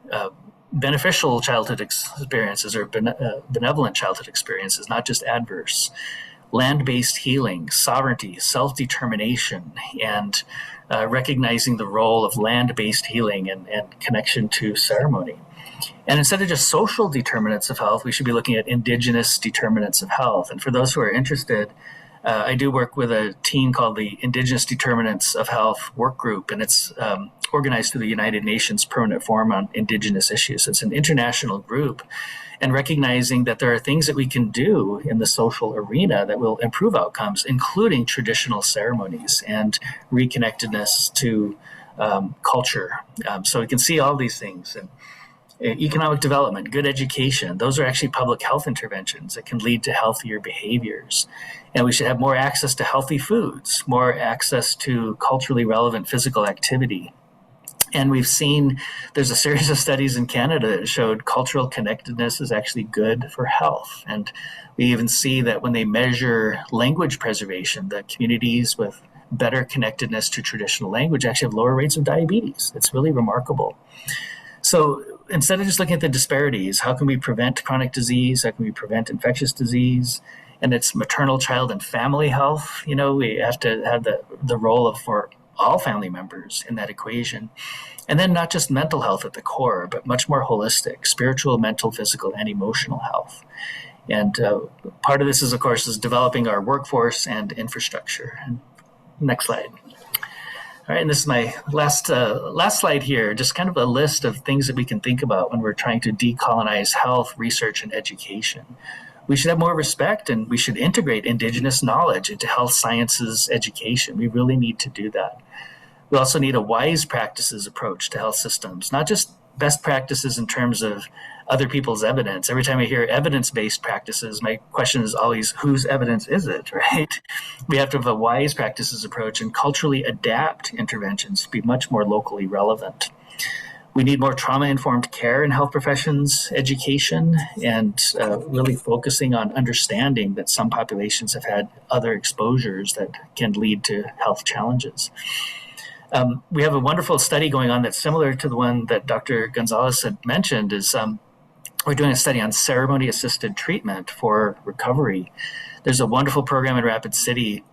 beneficial childhood experiences or benevolent childhood experiences, not just adverse, land-based healing, sovereignty, self-determination, and recognizing the role of land-based healing and connection to ceremony. And instead of just social determinants of health, we should be looking at Indigenous determinants of health. And for those who are interested, I do work with a team called the Indigenous Determinants of Health Work Group, and it's organized through the United Nations Permanent Forum on Indigenous Issues. It's an international group, and recognizing that there are things that we can do in the social arena that will improve outcomes, including traditional ceremonies and reconnectedness to culture. So we can see all these things. And Economic development, good education, those are actually public health interventions that can lead to healthier behaviors. And we should have more access to healthy foods, more access to culturally relevant physical activity. And we've seen there's a series of studies in Canada that showed cultural connectedness is actually good for health. And we even see that when they measure language preservation, the communities with better connectedness to traditional language actually have lower rates of diabetes. It's really remarkable. So instead of just looking at the disparities, how can we prevent chronic disease? How can we prevent infectious disease? And it's maternal, child, and family health. You know, we have to have the role of for all family members in that equation. And then not just mental health at the core, but much more holistic, spiritual, mental, physical, and emotional health. And part of this is, of course, is developing our workforce and infrastructure. Next slide. All right, and this is my last slide here, just kind of a list of things that we can think about when we're trying to decolonize health, research, and education. We should have more respect, and we should integrate Indigenous knowledge into health sciences education. We really need to do that. We also need a wise practices approach to health systems, not just best practices in terms of other people's evidence. Every time I hear evidence-based practices, my question is always, whose evidence is it, right? We have to have a wise practices approach and culturally adapt interventions to be much more locally relevant. We need more trauma-informed care in health professions education, and really focusing on understanding that some populations have had other exposures that can lead to health challenges. We have a wonderful study going on that's similar to the one that Dr. Gonzalez had mentioned. We're doing a study on ceremony-assisted treatment for recovery. There's a wonderful program in Rapid City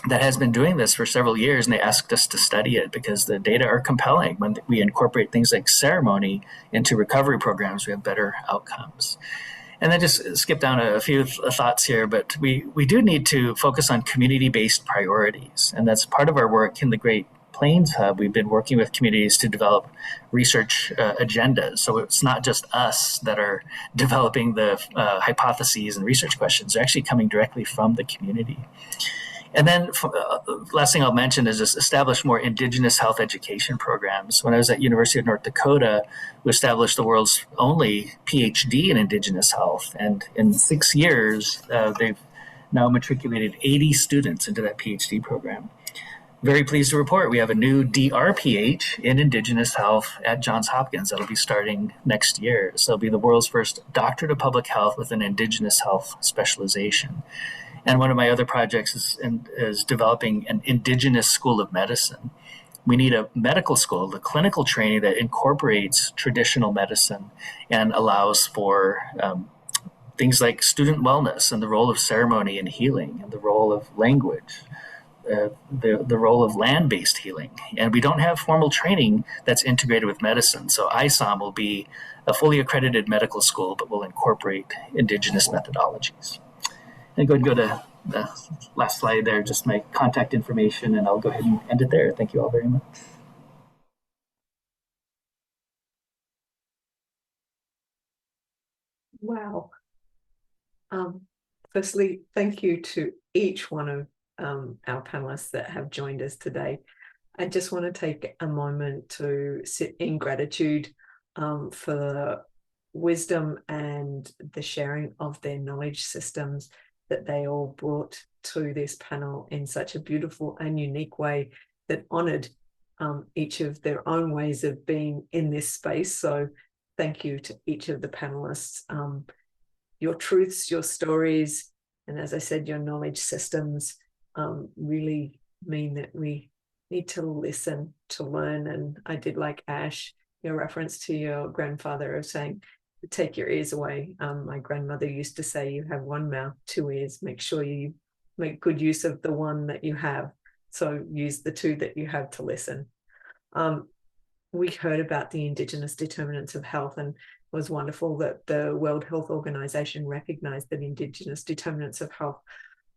that has been doing this for several years, and they asked us to study it because the data are compelling. When we incorporate things like ceremony into recovery programs, we have better outcomes. And then just skip down a few thoughts here, but we do need to focus on community-based priorities, and that's part of our work in the Great Plains Hub. We've been working with communities to develop research agendas. So it's not just us that are developing the hypotheses and research questions. They're actually coming directly from the community. And then last thing I'll mention is just establish more Indigenous health education programs. When I was at University of North Dakota, we established the world's only PhD in Indigenous health. And in 6 years, they've now matriculated 80 students into that PhD program. Very pleased to report we have a new DRPH in Indigenous health at Johns Hopkins that'll be starting next year. So it'll be the world's first doctorate of public health with an Indigenous health specialization. And one of my other projects is developing an Indigenous school of medicine. We need a medical school, the clinical training that incorporates traditional medicine and allows for things like student wellness and the role of ceremony and healing and the role of language. The role of land-based healing. And we don't have formal training that's integrated with medicine. So ISOM will be a fully accredited medical school, but will incorporate Indigenous methodologies. And go ahead and go to the last slide there, just my contact information, and I'll go ahead and end it there. Thank you all very much. Wow. Firstly, thank you to each one of our panelists that have joined us today. I just want to take a moment to sit in gratitude for the wisdom and the sharing of their knowledge systems that they all brought to this panel in such a beautiful and unique way that honored each of their own ways of being in this space. So thank you to each of the panelists. Your truths, your stories, and as I said, your knowledge systems really mean that we need to listen to learn. And I did like Ash, your reference to your grandfather of saying, take your ears away. My grandmother used to say, you have one mouth, two ears. Make sure you make good use of the one that you have. So use the two that you have to listen. We heard about the Indigenous determinants of health, and it was wonderful that the World Health Organization recognized that Indigenous determinants of health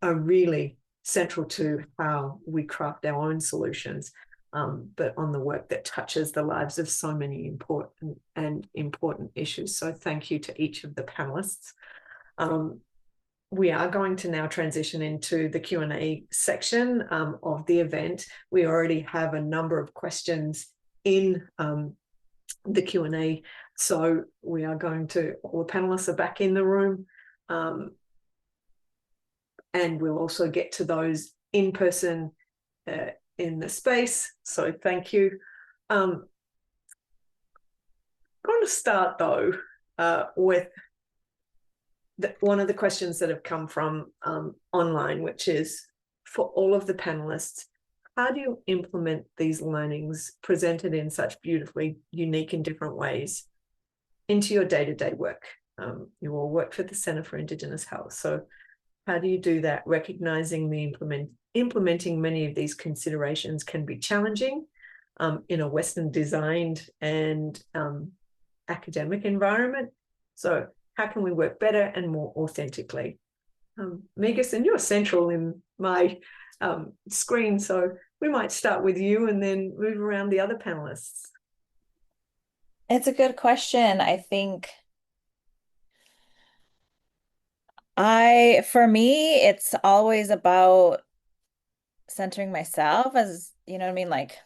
are really central to how we craft our own solutions, but on the work that touches the lives of so many important issues. So thank you to each of the panelists. We are going to now transition into the Q&A section of the event. We already have a number of questions in the Q&A. So we are going to, all the panelists are back in the room, and we'll also get to those in person in the space. So thank you. I'm going to start though with one of the questions that have come from online, which is, for all of the panelists, how do you implement these learnings presented in such beautifully unique and different ways into your day-to-day work? You all work for the Centre for Indigenous Health. So how do you do that, recognizing the implementing many of these considerations can be challenging in a Western designed and academic environment? So how can we work better and more authentically? Miigis, and you're central in my screen, so we might start with you and then move around the other panelists. It's a good question. I think for me, it's always about centering myself, as, you know what I mean? Like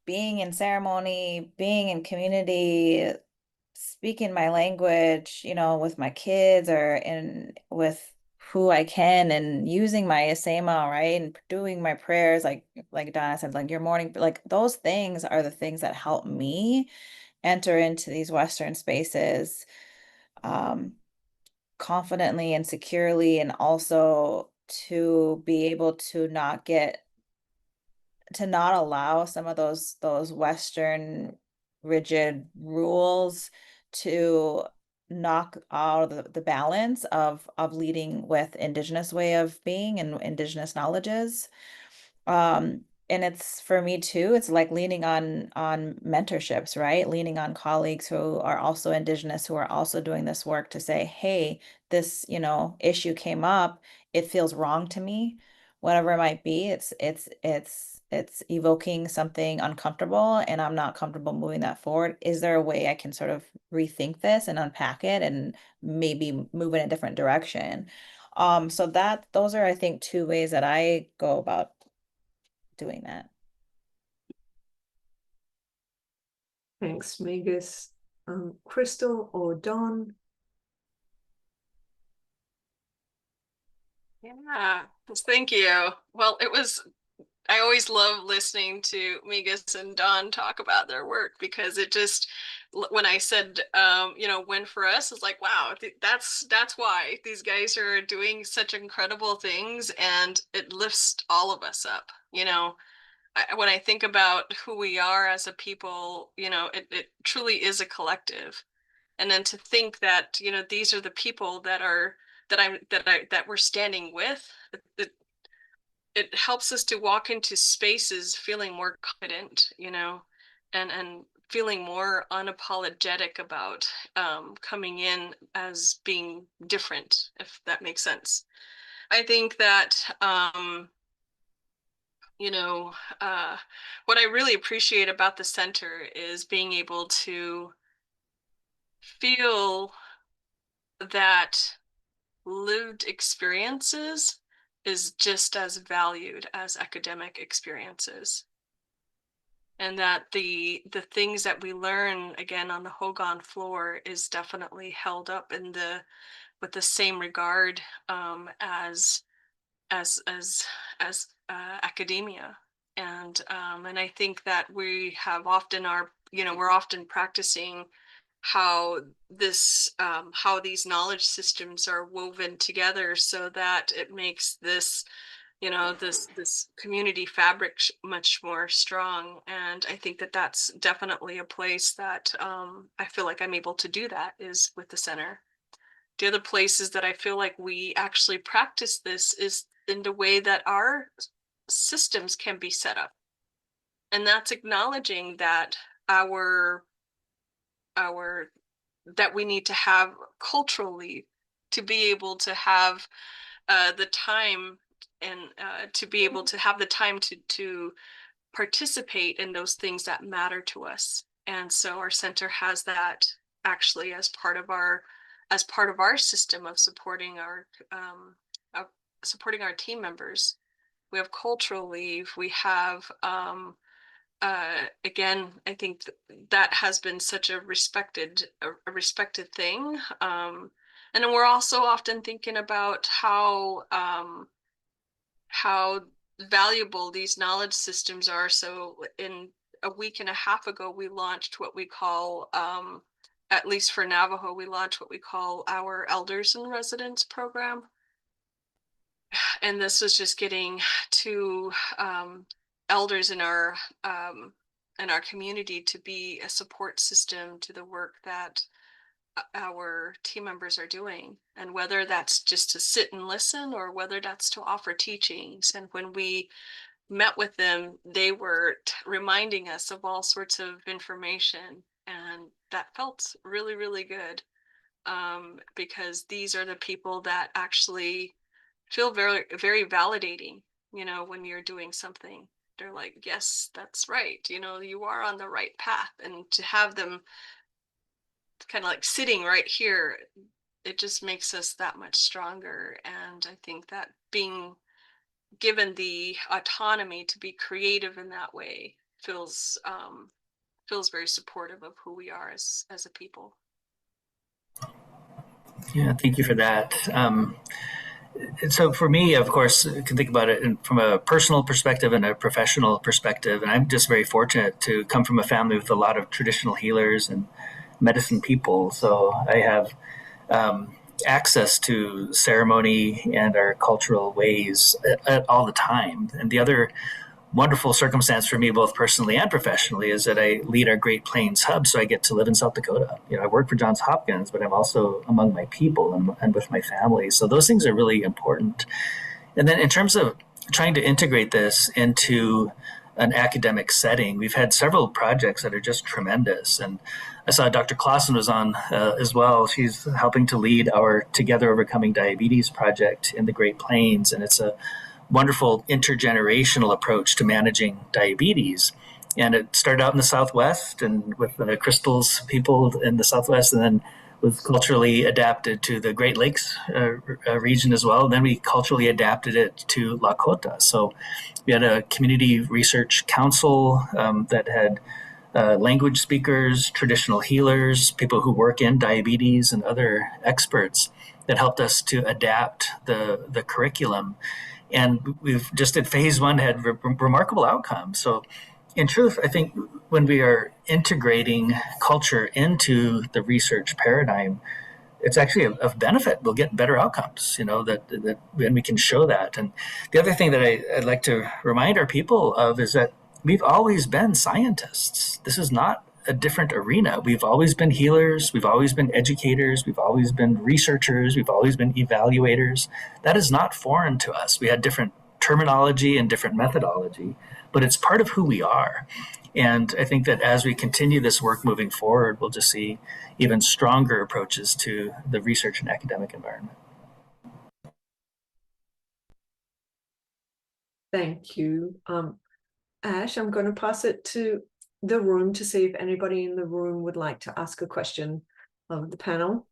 being in ceremony, being in community, speaking my language, you know, with my kids or with who I can, and using my asema, right? And doing my prayers, like Donna said, like your morning, like those things are the things that help me enter into these Western spaces confidently and securely, and also to be able to not allow some of those Western rigid rules to knock out the balance of leading with Indigenous way of being and Indigenous knowledges. And it's, for me too, it's like leaning on mentorships, right? Leaning on colleagues who are also Indigenous, who are also doing this work, to say, hey, this, you know, issue came up, it feels wrong to me, whatever it might be. It's evoking something uncomfortable, and I'm not comfortable moving that forward. Is there a way I can sort of rethink this and unpack it and maybe move in a different direction? So those are, I think, two ways that I go about doing that. Thanks, Miigis. Crystal or Don? Yeah, thank you. Well, I always love listening to Miigis and Don talk about their work, because it just, when I said, win for us, it's like, wow, that's why these guys are doing such incredible things, and it lifts all of us up. When I think about who we are as a people, it truly is a collective. And then to think that, these are the people that we're standing with, it helps us to walk into spaces feeling more confident, and feeling more unapologetic about coming in as being different, if that makes sense. I think that what I really appreciate about the center is being able to feel that lived experiences is just as valued as academic experiences, and that the things that we learn, again, on the Hogan floor is definitely held up with the same regard as academia. And I think that we have often we're often practicing how these knowledge systems are woven together, so that it makes this this community fabric much more strong. And I think that that's definitely a place that I feel like I'm able to do that is with the center. The other places that I feel like we actually practice this is in the way that our systems can be set up, and that's acknowledging that that we need to have culturally to be able to have the time, and to be able to have the time to participate in those things that matter to us. And so our center has that actually as part of our system of supporting our team members. We have cultural leave, we have again, I think that has been such a respected thing. And then we're also often thinking about how valuable these knowledge systems are. So in a week and a half ago, we launched what we call, at least for Navajo, we launched what we call our Elders in Residence program. And this was just getting to elders in our community to be a support system to the work that our team members are doing, and whether that's just to sit and listen or whether that's to offer teachings. And when we met with them, they were reminding us of all sorts of information, and that felt really, really good, because these are the people that actually feel very, very validating, when you're doing something. They're like, yes, that's right, you are on the right path. And to have them kind of like sitting right here, it just makes us that much stronger. And I think that being given the autonomy to be creative in that way feels very supportive of who we are as a people. Yeah, thank you for that. So for me, of course, I can think about it from a personal perspective and a professional perspective. And I'm just very fortunate to come from a family with a lot of traditional healers and medicine people. So I have access to ceremony and our cultural ways all the time. And the other wonderful circumstance for me, both personally and professionally, is that I lead our Great Plains hub. So I get to live in South Dakota. I work for Johns Hopkins, but I'm also among my people and with my family. So those things are really important. And then in terms of trying to integrate this into an academic setting, we've had several projects that are just tremendous. And I saw Dr. Clausen was on as well. She's helping to lead our Together Overcoming Diabetes project in the Great Plains. And it's a wonderful intergenerational approach to managing diabetes. And it started out in the Southwest and with the Crystals people in the Southwest, and then was culturally adapted to the Great Lakes region as well. And then we culturally adapted it to Lakota. So we had a community research council that had language speakers, traditional healers, people who work in diabetes, and other experts that helped us to adapt the curriculum. And we've just at phase one had remarkable outcomes. So in truth, I think when we are integrating culture into the research paradigm, it's actually of benefit. We'll get better outcomes, that when we can show that. And the other thing that I'd like to remind our people of is that we've always been scientists. This is not a different arena. We've always been healers. We've always been educators. We've always been researchers. We've always been evaluators. That is not foreign to us. We had different terminology and different methodology, but it's part of who we are. And I think that as we continue this work moving forward, we'll just see even stronger approaches to the research and academic environment. Thank you. Ash, I'm going to pass it to the room to see if anybody in the room would like to ask a question of the panel.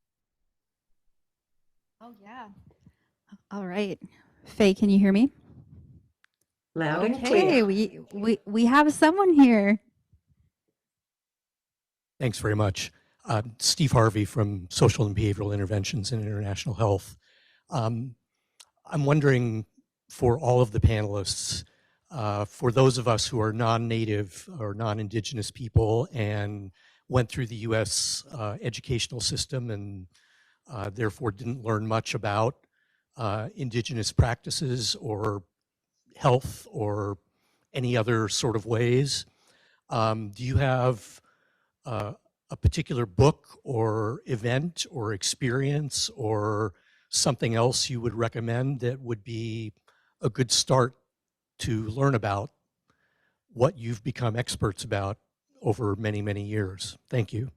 Oh, yeah. All right. Faye, can you hear me? Loud and clear. We have someone here. Thanks very much. Steve Harvey from Social and Behavioral Interventions in International Health. I'm wondering, for all of the panelists, for those of us who are non-native or non-Indigenous people and went through the U.S. Educational system and therefore didn't learn much about Indigenous practices or health or any other sort of ways, do you have a particular book or event or experience or something else you would recommend that would be a good start to learn about what you've become experts about over many, many years? Thank you.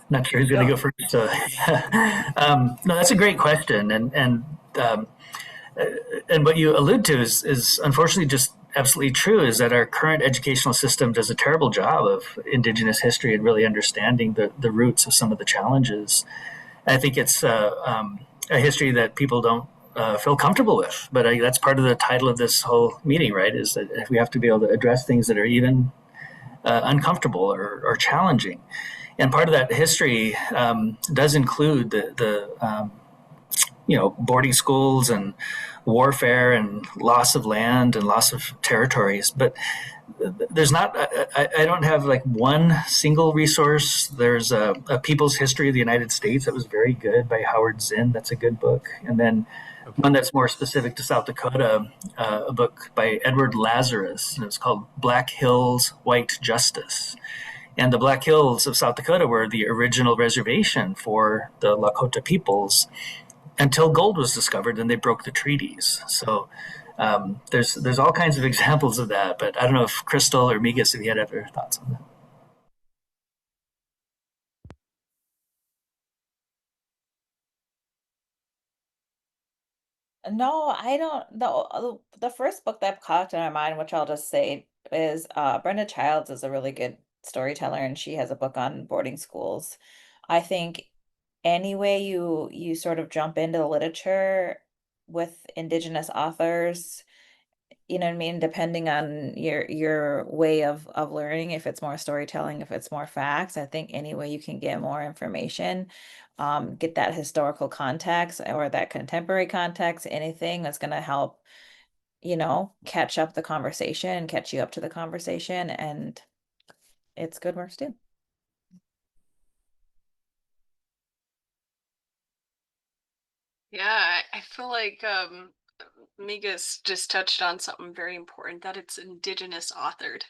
Not sure who's going to go first. So, no, that's a great question, and what you allude to is unfortunately just absolutely true. Is that our current educational system does a terrible job of Indigenous history and really understanding the roots of some of the challenges. I think it's a history that people don't feel comfortable with. But that's part of the title of this whole meeting, right? Is that we have to be able to address things that are even uncomfortable or challenging. And part of that history does include the boarding schools and warfare and loss of land and loss of territories. But there's not, I don't have like one single resource. There's a People's History of the United States that was very good by Howard Zinn. That's a good book. And then one that's more specific to South Dakota, a book by Edward Lazarus, and it's called Black Hills, White Justice. And the Black Hills of South Dakota were the original reservation for the Lakota peoples until gold was discovered and they broke the treaties. So there's all kinds of examples of that, but I don't know if Crystal or Miigis, if you had other thoughts on that. No, I don't. The first book that popped in my mind, which I'll just say, is Brenda Childs is a really good storyteller, and she has a book on boarding schools. I think any way you sort of jump into the literature with Indigenous authors, you know what I mean, depending on your way of learning, if it's more storytelling, if it's more facts, I think any way you can get more information, get that historical context or that contemporary context, anything that's going to help, catch up the conversation, catch you up to the conversation, and it's good work too. Yeah, I feel like Miigis just touched on something very important, that it's Indigenous authored.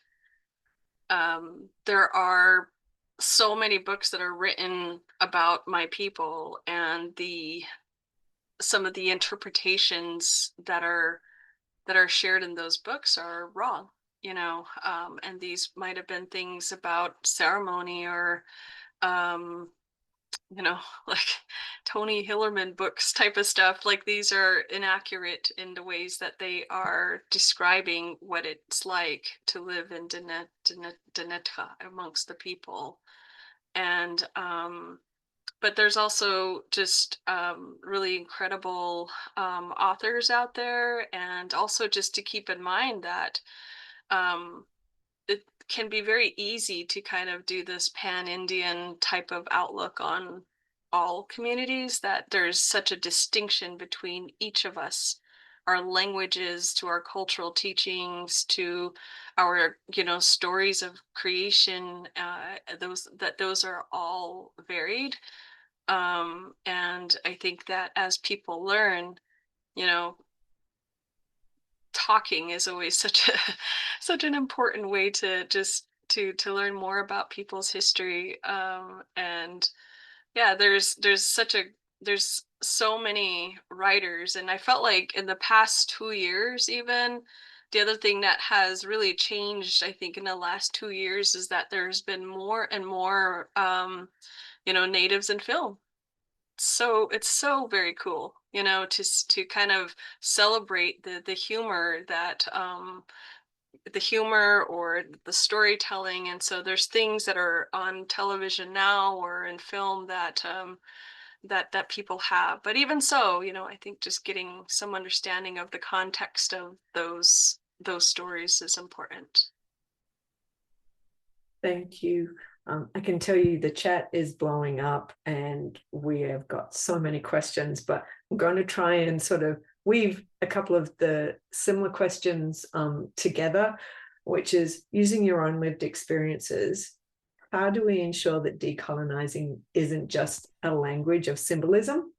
There are so many books that are written about my people, and some of the interpretations that are shared in those books are wrong, and these might have been things about ceremony or like Tony Hillerman books type of stuff. Like, these are inaccurate in the ways that they are describing what it's like to live in Dinetka amongst the people. And but there's also just really incredible authors out there, and also just to keep in mind that it can be very easy to kind of do this pan-Indian type of outlook on all communities, that there's such a distinction between each of us, our languages, to our cultural teachings, to our stories of creation, those are all varied. And I think that as people learn, talking is always such an important way to just to learn more about people's history. And yeah, there's so many writers, and I felt like in the past 2 years, even the other thing that has really changed, I think, in the last 2 years, is that there's been more and more natives in film. So it's so very cool, to kind of celebrate the humor, that the humor or the storytelling. And so there's things that are on television now or in film that that people have. But even so, I think just getting some understanding of the context of those stories is important. Thank you. I can tell you the chat is blowing up and we have got so many questions, but I'm going to try and sort of weave a couple of the similar questions together, which is, using your own lived experiences, how do we ensure that decolonizing isn't just a language of symbolism,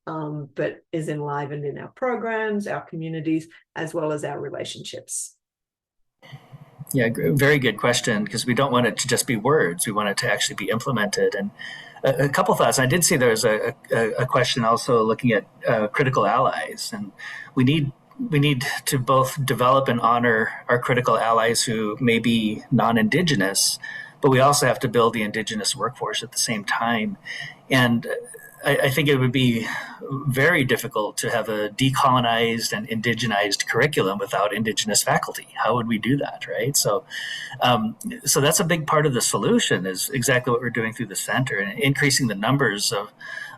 but is enlivened in our programs, our communities, as well as our relationships? Yeah, very good question, because we don't want it to just be words. We want it to actually be implemented. And a couple thoughts. I did see there was a question also looking at critical allies, and we need to both develop and honor our critical allies who may be non-Indigenous, but we also have to build the Indigenous workforce at the same time. And I think it would be very difficult to have a decolonized and indigenized curriculum without Indigenous faculty. How would we do that, right? So that's a big part of the solution, is exactly what we're doing through the center, and increasing the numbers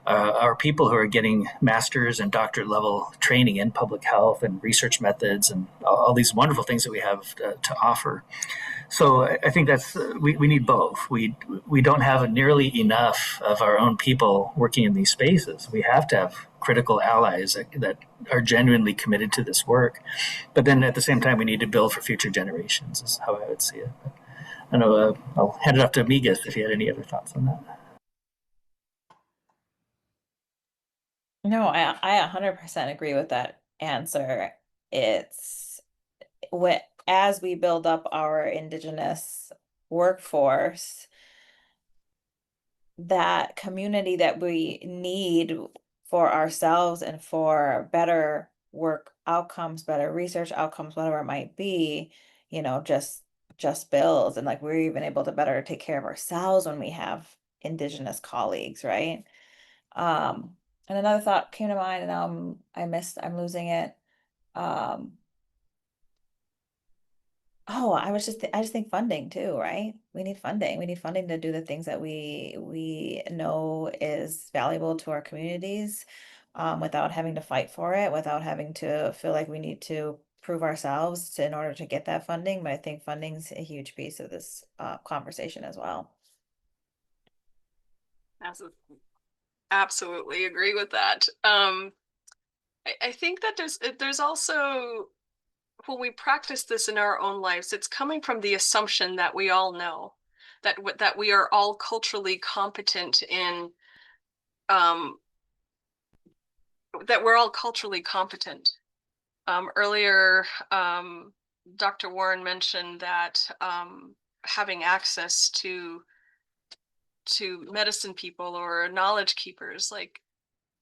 are people who are getting master's and doctorate level training in public health and research methods and all these wonderful things that we have to offer. So I think that's we need both. We don't have nearly enough of our own people working in these spaces. We have to have critical allies that are genuinely committed to this work. But then at the same time, we need to build for future generations, is how I would see it. But I know I'll hand it off to Miigis if you had any other thoughts on that. No, I 100% agree with that answer. It's what as we build up our Indigenous workforce, that community that we need for ourselves and for better work outcomes, better research outcomes, whatever it might be, just builds. And like we're even able to better take care of ourselves when we have Indigenous colleagues, right? And another thought came to mind, and I'm losing it. I just think funding too, right? We need funding. We need funding to do the things that we know is valuable to our communities, without having to fight for it, without having to feel like we need to prove ourselves in order to get that funding. But I think funding's a huge piece of this conversation as well. Absolutely agree with that. I think that there's also, when we practice this in our own lives, it's coming from the assumption that we all know that we are all culturally competent in, that we're all culturally competent. Earlier, Dr. Warne mentioned that having access to medicine people or knowledge keepers,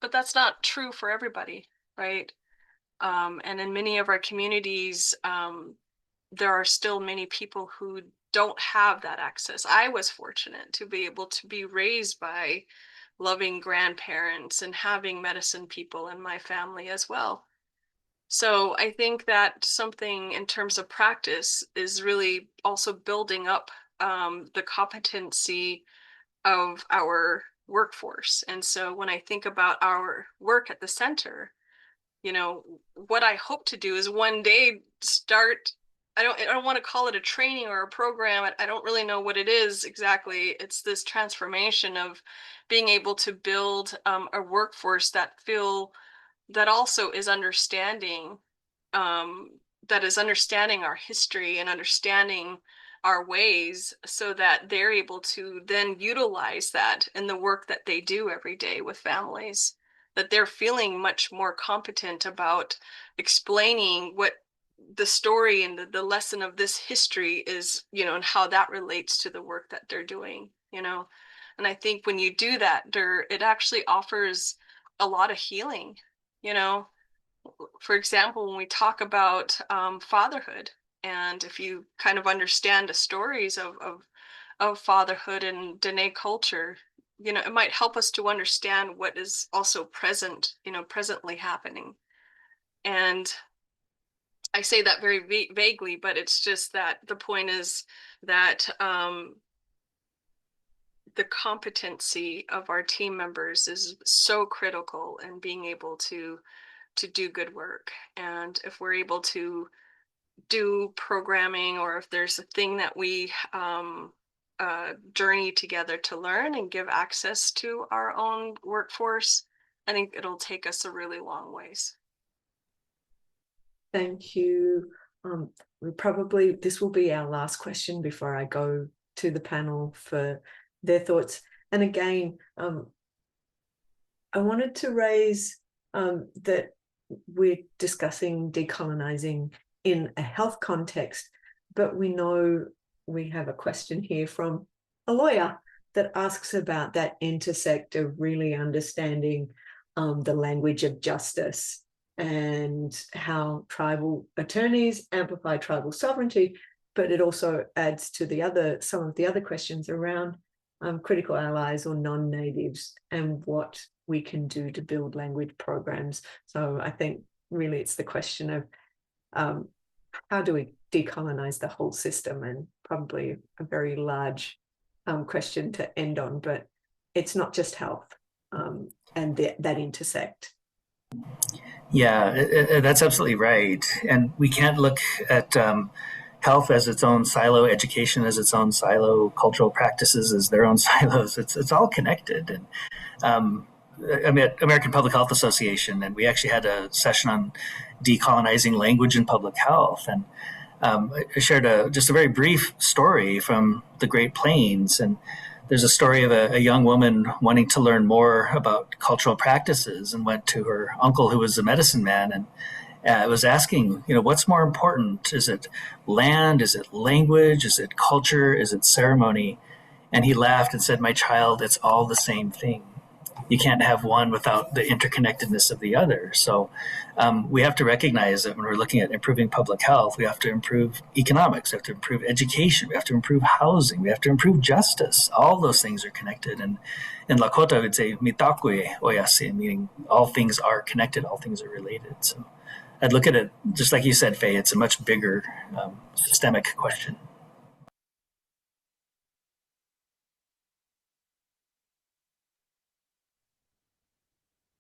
but that's not true for everybody, right? And in many of our communities, there are still many people who don't have that access. I was fortunate to be able to be raised by loving grandparents and having medicine people in my family as well. So I think that something in terms of practice is really also building up the competency of our workforce. And so when I think about our work at the center, what I hope to do is one day start, I don't want to call it a training or a program. I don't really know what it is exactly. It's this transformation of being able to build a workforce that also is understanding, our history and understanding our ways, so that they're able to then utilize that in the work that they do every day with families, that they're feeling much more competent about explaining what the story and the lesson of this history is, and how that relates to the work that they're doing, and I think when you do that, it actually offers a lot of healing. For example, when we talk about fatherhood, and if you kind of understand the stories of fatherhood in Dene culture, it might help us to understand what is also presently happening. And I say that very vaguely, but it's just that the point is that the competency of our team members is so critical in being able to do good work. And if we're able to do programming, or if there's a thing that we journey together to learn and give access to our own workforce, I think it'll take us a really long ways. Thank you. This will be our last question before I go to the panel for their thoughts. And again, I wanted to raise that we're discussing decolonizing in a health context, but we know we have a question here from a lawyer that asks about that intersect of really understanding the language of justice and how tribal attorneys amplify tribal sovereignty, but it also adds to some of the other questions around critical allies or non-natives and what we can do to build language programs. So I think really it's the question of how do we decolonize the whole system, and probably a very large question to end on, but it's not just health. and that intersect. Yeah, that's absolutely right. And we can't look at health as its own silo, education as its own silo, cultural practices as their own silos. It's all connected. And I'm at American Public Health Association, and we actually had a session on decolonizing language in public health. And I shared just a very brief story from the Great Plains. And there's a story of a young woman wanting to learn more about cultural practices and went to her uncle, who was a medicine man, and was asking, what's more important? Is it land? Is it language? Is it culture? Is it ceremony? And he laughed and said, "My child, it's all the same thing. You can't have one without the interconnectedness of the other." So we have to recognize that when we're looking at improving public health, we have to improve economics, we have to improve education, we have to improve housing, we have to improve justice. All those things are connected. And in Lakota, I would say, mitakwe oyase, meaning all things are connected, all things are related. So I'd look at it, just like you said, Faye, it's a much bigger systemic question.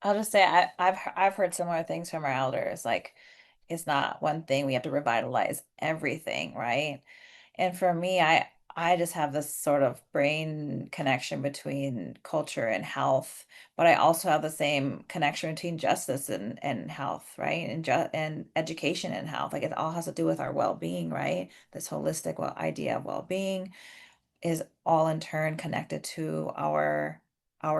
I'll just say I've heard similar things from our elders. Like, it's not one thing. We have to revitalize everything, right? And for me, I just have this sort of brain connection between culture and health, but I also have the same connection between justice and health, right? And education and health. Like, it all has to do with our well-being, right? This holistic idea of well-being is all in turn connected to our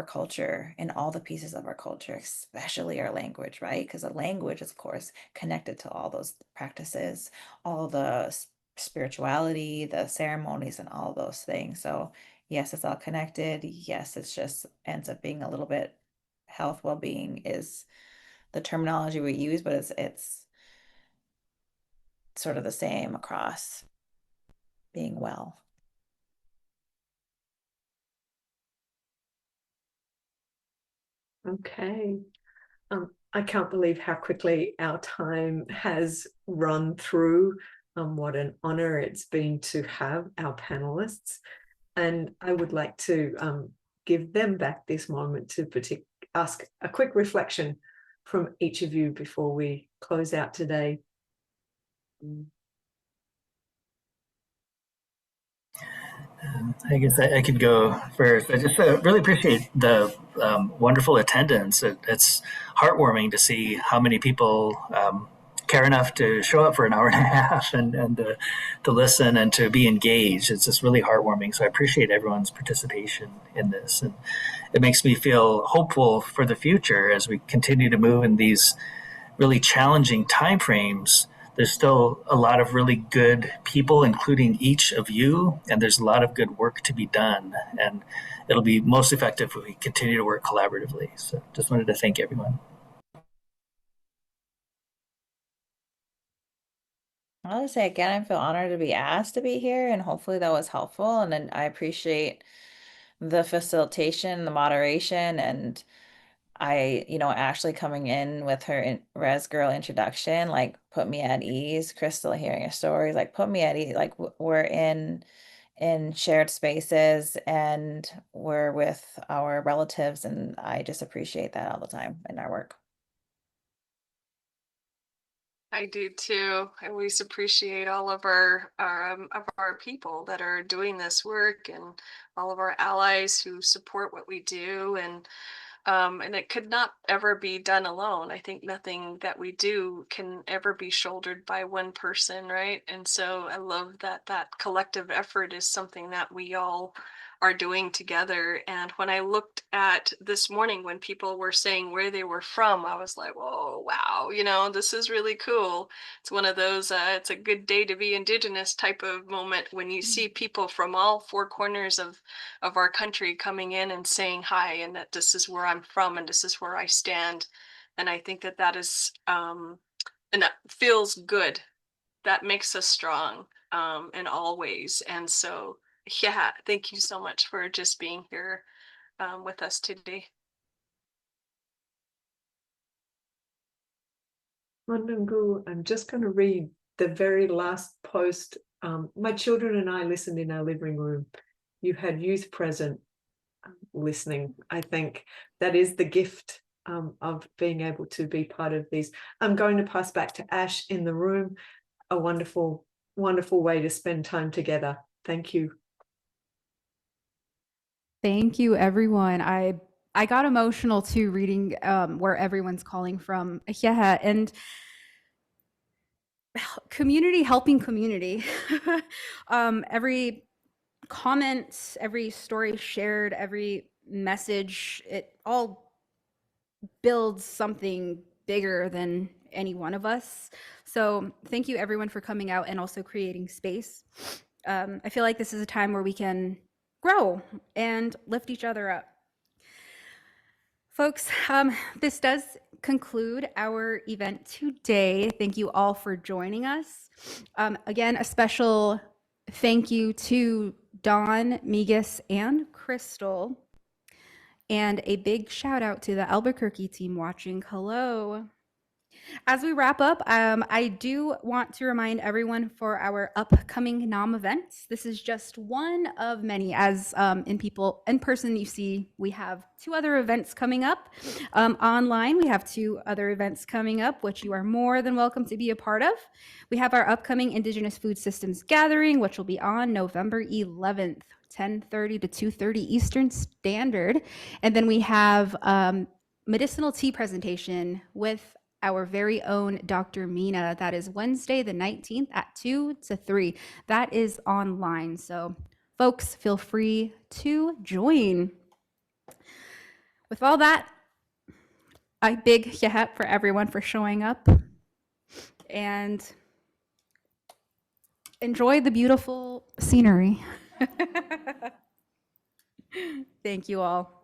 culture and all the pieces of our culture, especially our language, right? Because the language is, of course, connected to all those practices, all the spirituality, the ceremonies, and all those things. So yes, it's all connected. Yes, it's just ends up being a little bit health, well-being is the terminology we use, but it's sort of the same across being well. Okay. I can't believe how quickly our time has run through. What an honor it's been to have our panelists. And I would like to give them back this moment to ask a quick reflection from each of you before we close out today. I guess I could go first. I just really appreciate the wonderful attendance. It's heartwarming to see how many people care enough to show up for an hour and a half and to listen and to be engaged. It's just really heartwarming. So I appreciate everyone's participation in this. And it makes me feel hopeful for the future as we continue to move in these really challenging timeframes. There's still a lot of really good people, including each of you, and there's a lot of good work to be done. And it'll be most effective if we continue to work collaboratively. So just wanted to thank everyone. I'll just say again, I feel honored to be asked to be here, and hopefully that was helpful. And then I appreciate the facilitation, the moderation, and Ashley coming in with her Res Girl introduction, like put me at ease. Crystal hearing your stories, like put me at ease. Like we're in shared spaces and we're with our relatives, and I just appreciate that all the time in our work. I do too. I always appreciate all of our people that are doing this work, and all of our allies who support what we do, and it could not ever be done alone. I think nothing that we do can ever be shouldered by one person, right? And so I love that collective effort is something that we all are doing together. And when I looked at this morning when people were saying where they were from, I was like, whoa, wow, this is really cool. It's one of those, it's a good day to be Indigenous type of moment when you see people from all four corners of our country coming in and saying hi, and that this is where I'm from and this is where I stand. And I think that is, and that feels good. That makes us strong in all ways. And so, yeah, thank you so much for just being here with us today. Manungu, I'm just going to read the very last post. My children and I listened in our living room. You had youth present. listening. I think that is the gift of being able to be part of these. I'm going to pass back to Ash in the room. A wonderful, wonderful way to spend time together. Thank you. Thank you, everyone. I got emotional too reading where everyone's calling from. Yeah, and community helping community. Every comment, every story shared, every message, it all builds something bigger than any one of us. So thank you everyone for coming out and also creating space. I feel like this is a time where we can grow and lift each other up. Folks, this does conclude our event today. Thank you all for joining us. Again, a special thank you to Dawn, Miigis, and Crystal. And a big shout out to the Albuquerque team watching. Hello. As we wrap up, I do want to remind everyone for our upcoming NOM events. This is just one of many. As in person, you see we have 2 other events coming up. Online, we have 2 other events coming up, which you are more than welcome to be a part of. We have our upcoming Indigenous Food Systems Gathering, which will be on November 11th, 10:30 to 2:30 Eastern Standard. And then we have medicinal tea presentation with our very own Dr. Mina. That is Wednesday the 19th at 2 to 3. That is online. So folks, feel free to join. With all that, a big yahat for everyone for showing up, and enjoy the beautiful scenery. Thank you all.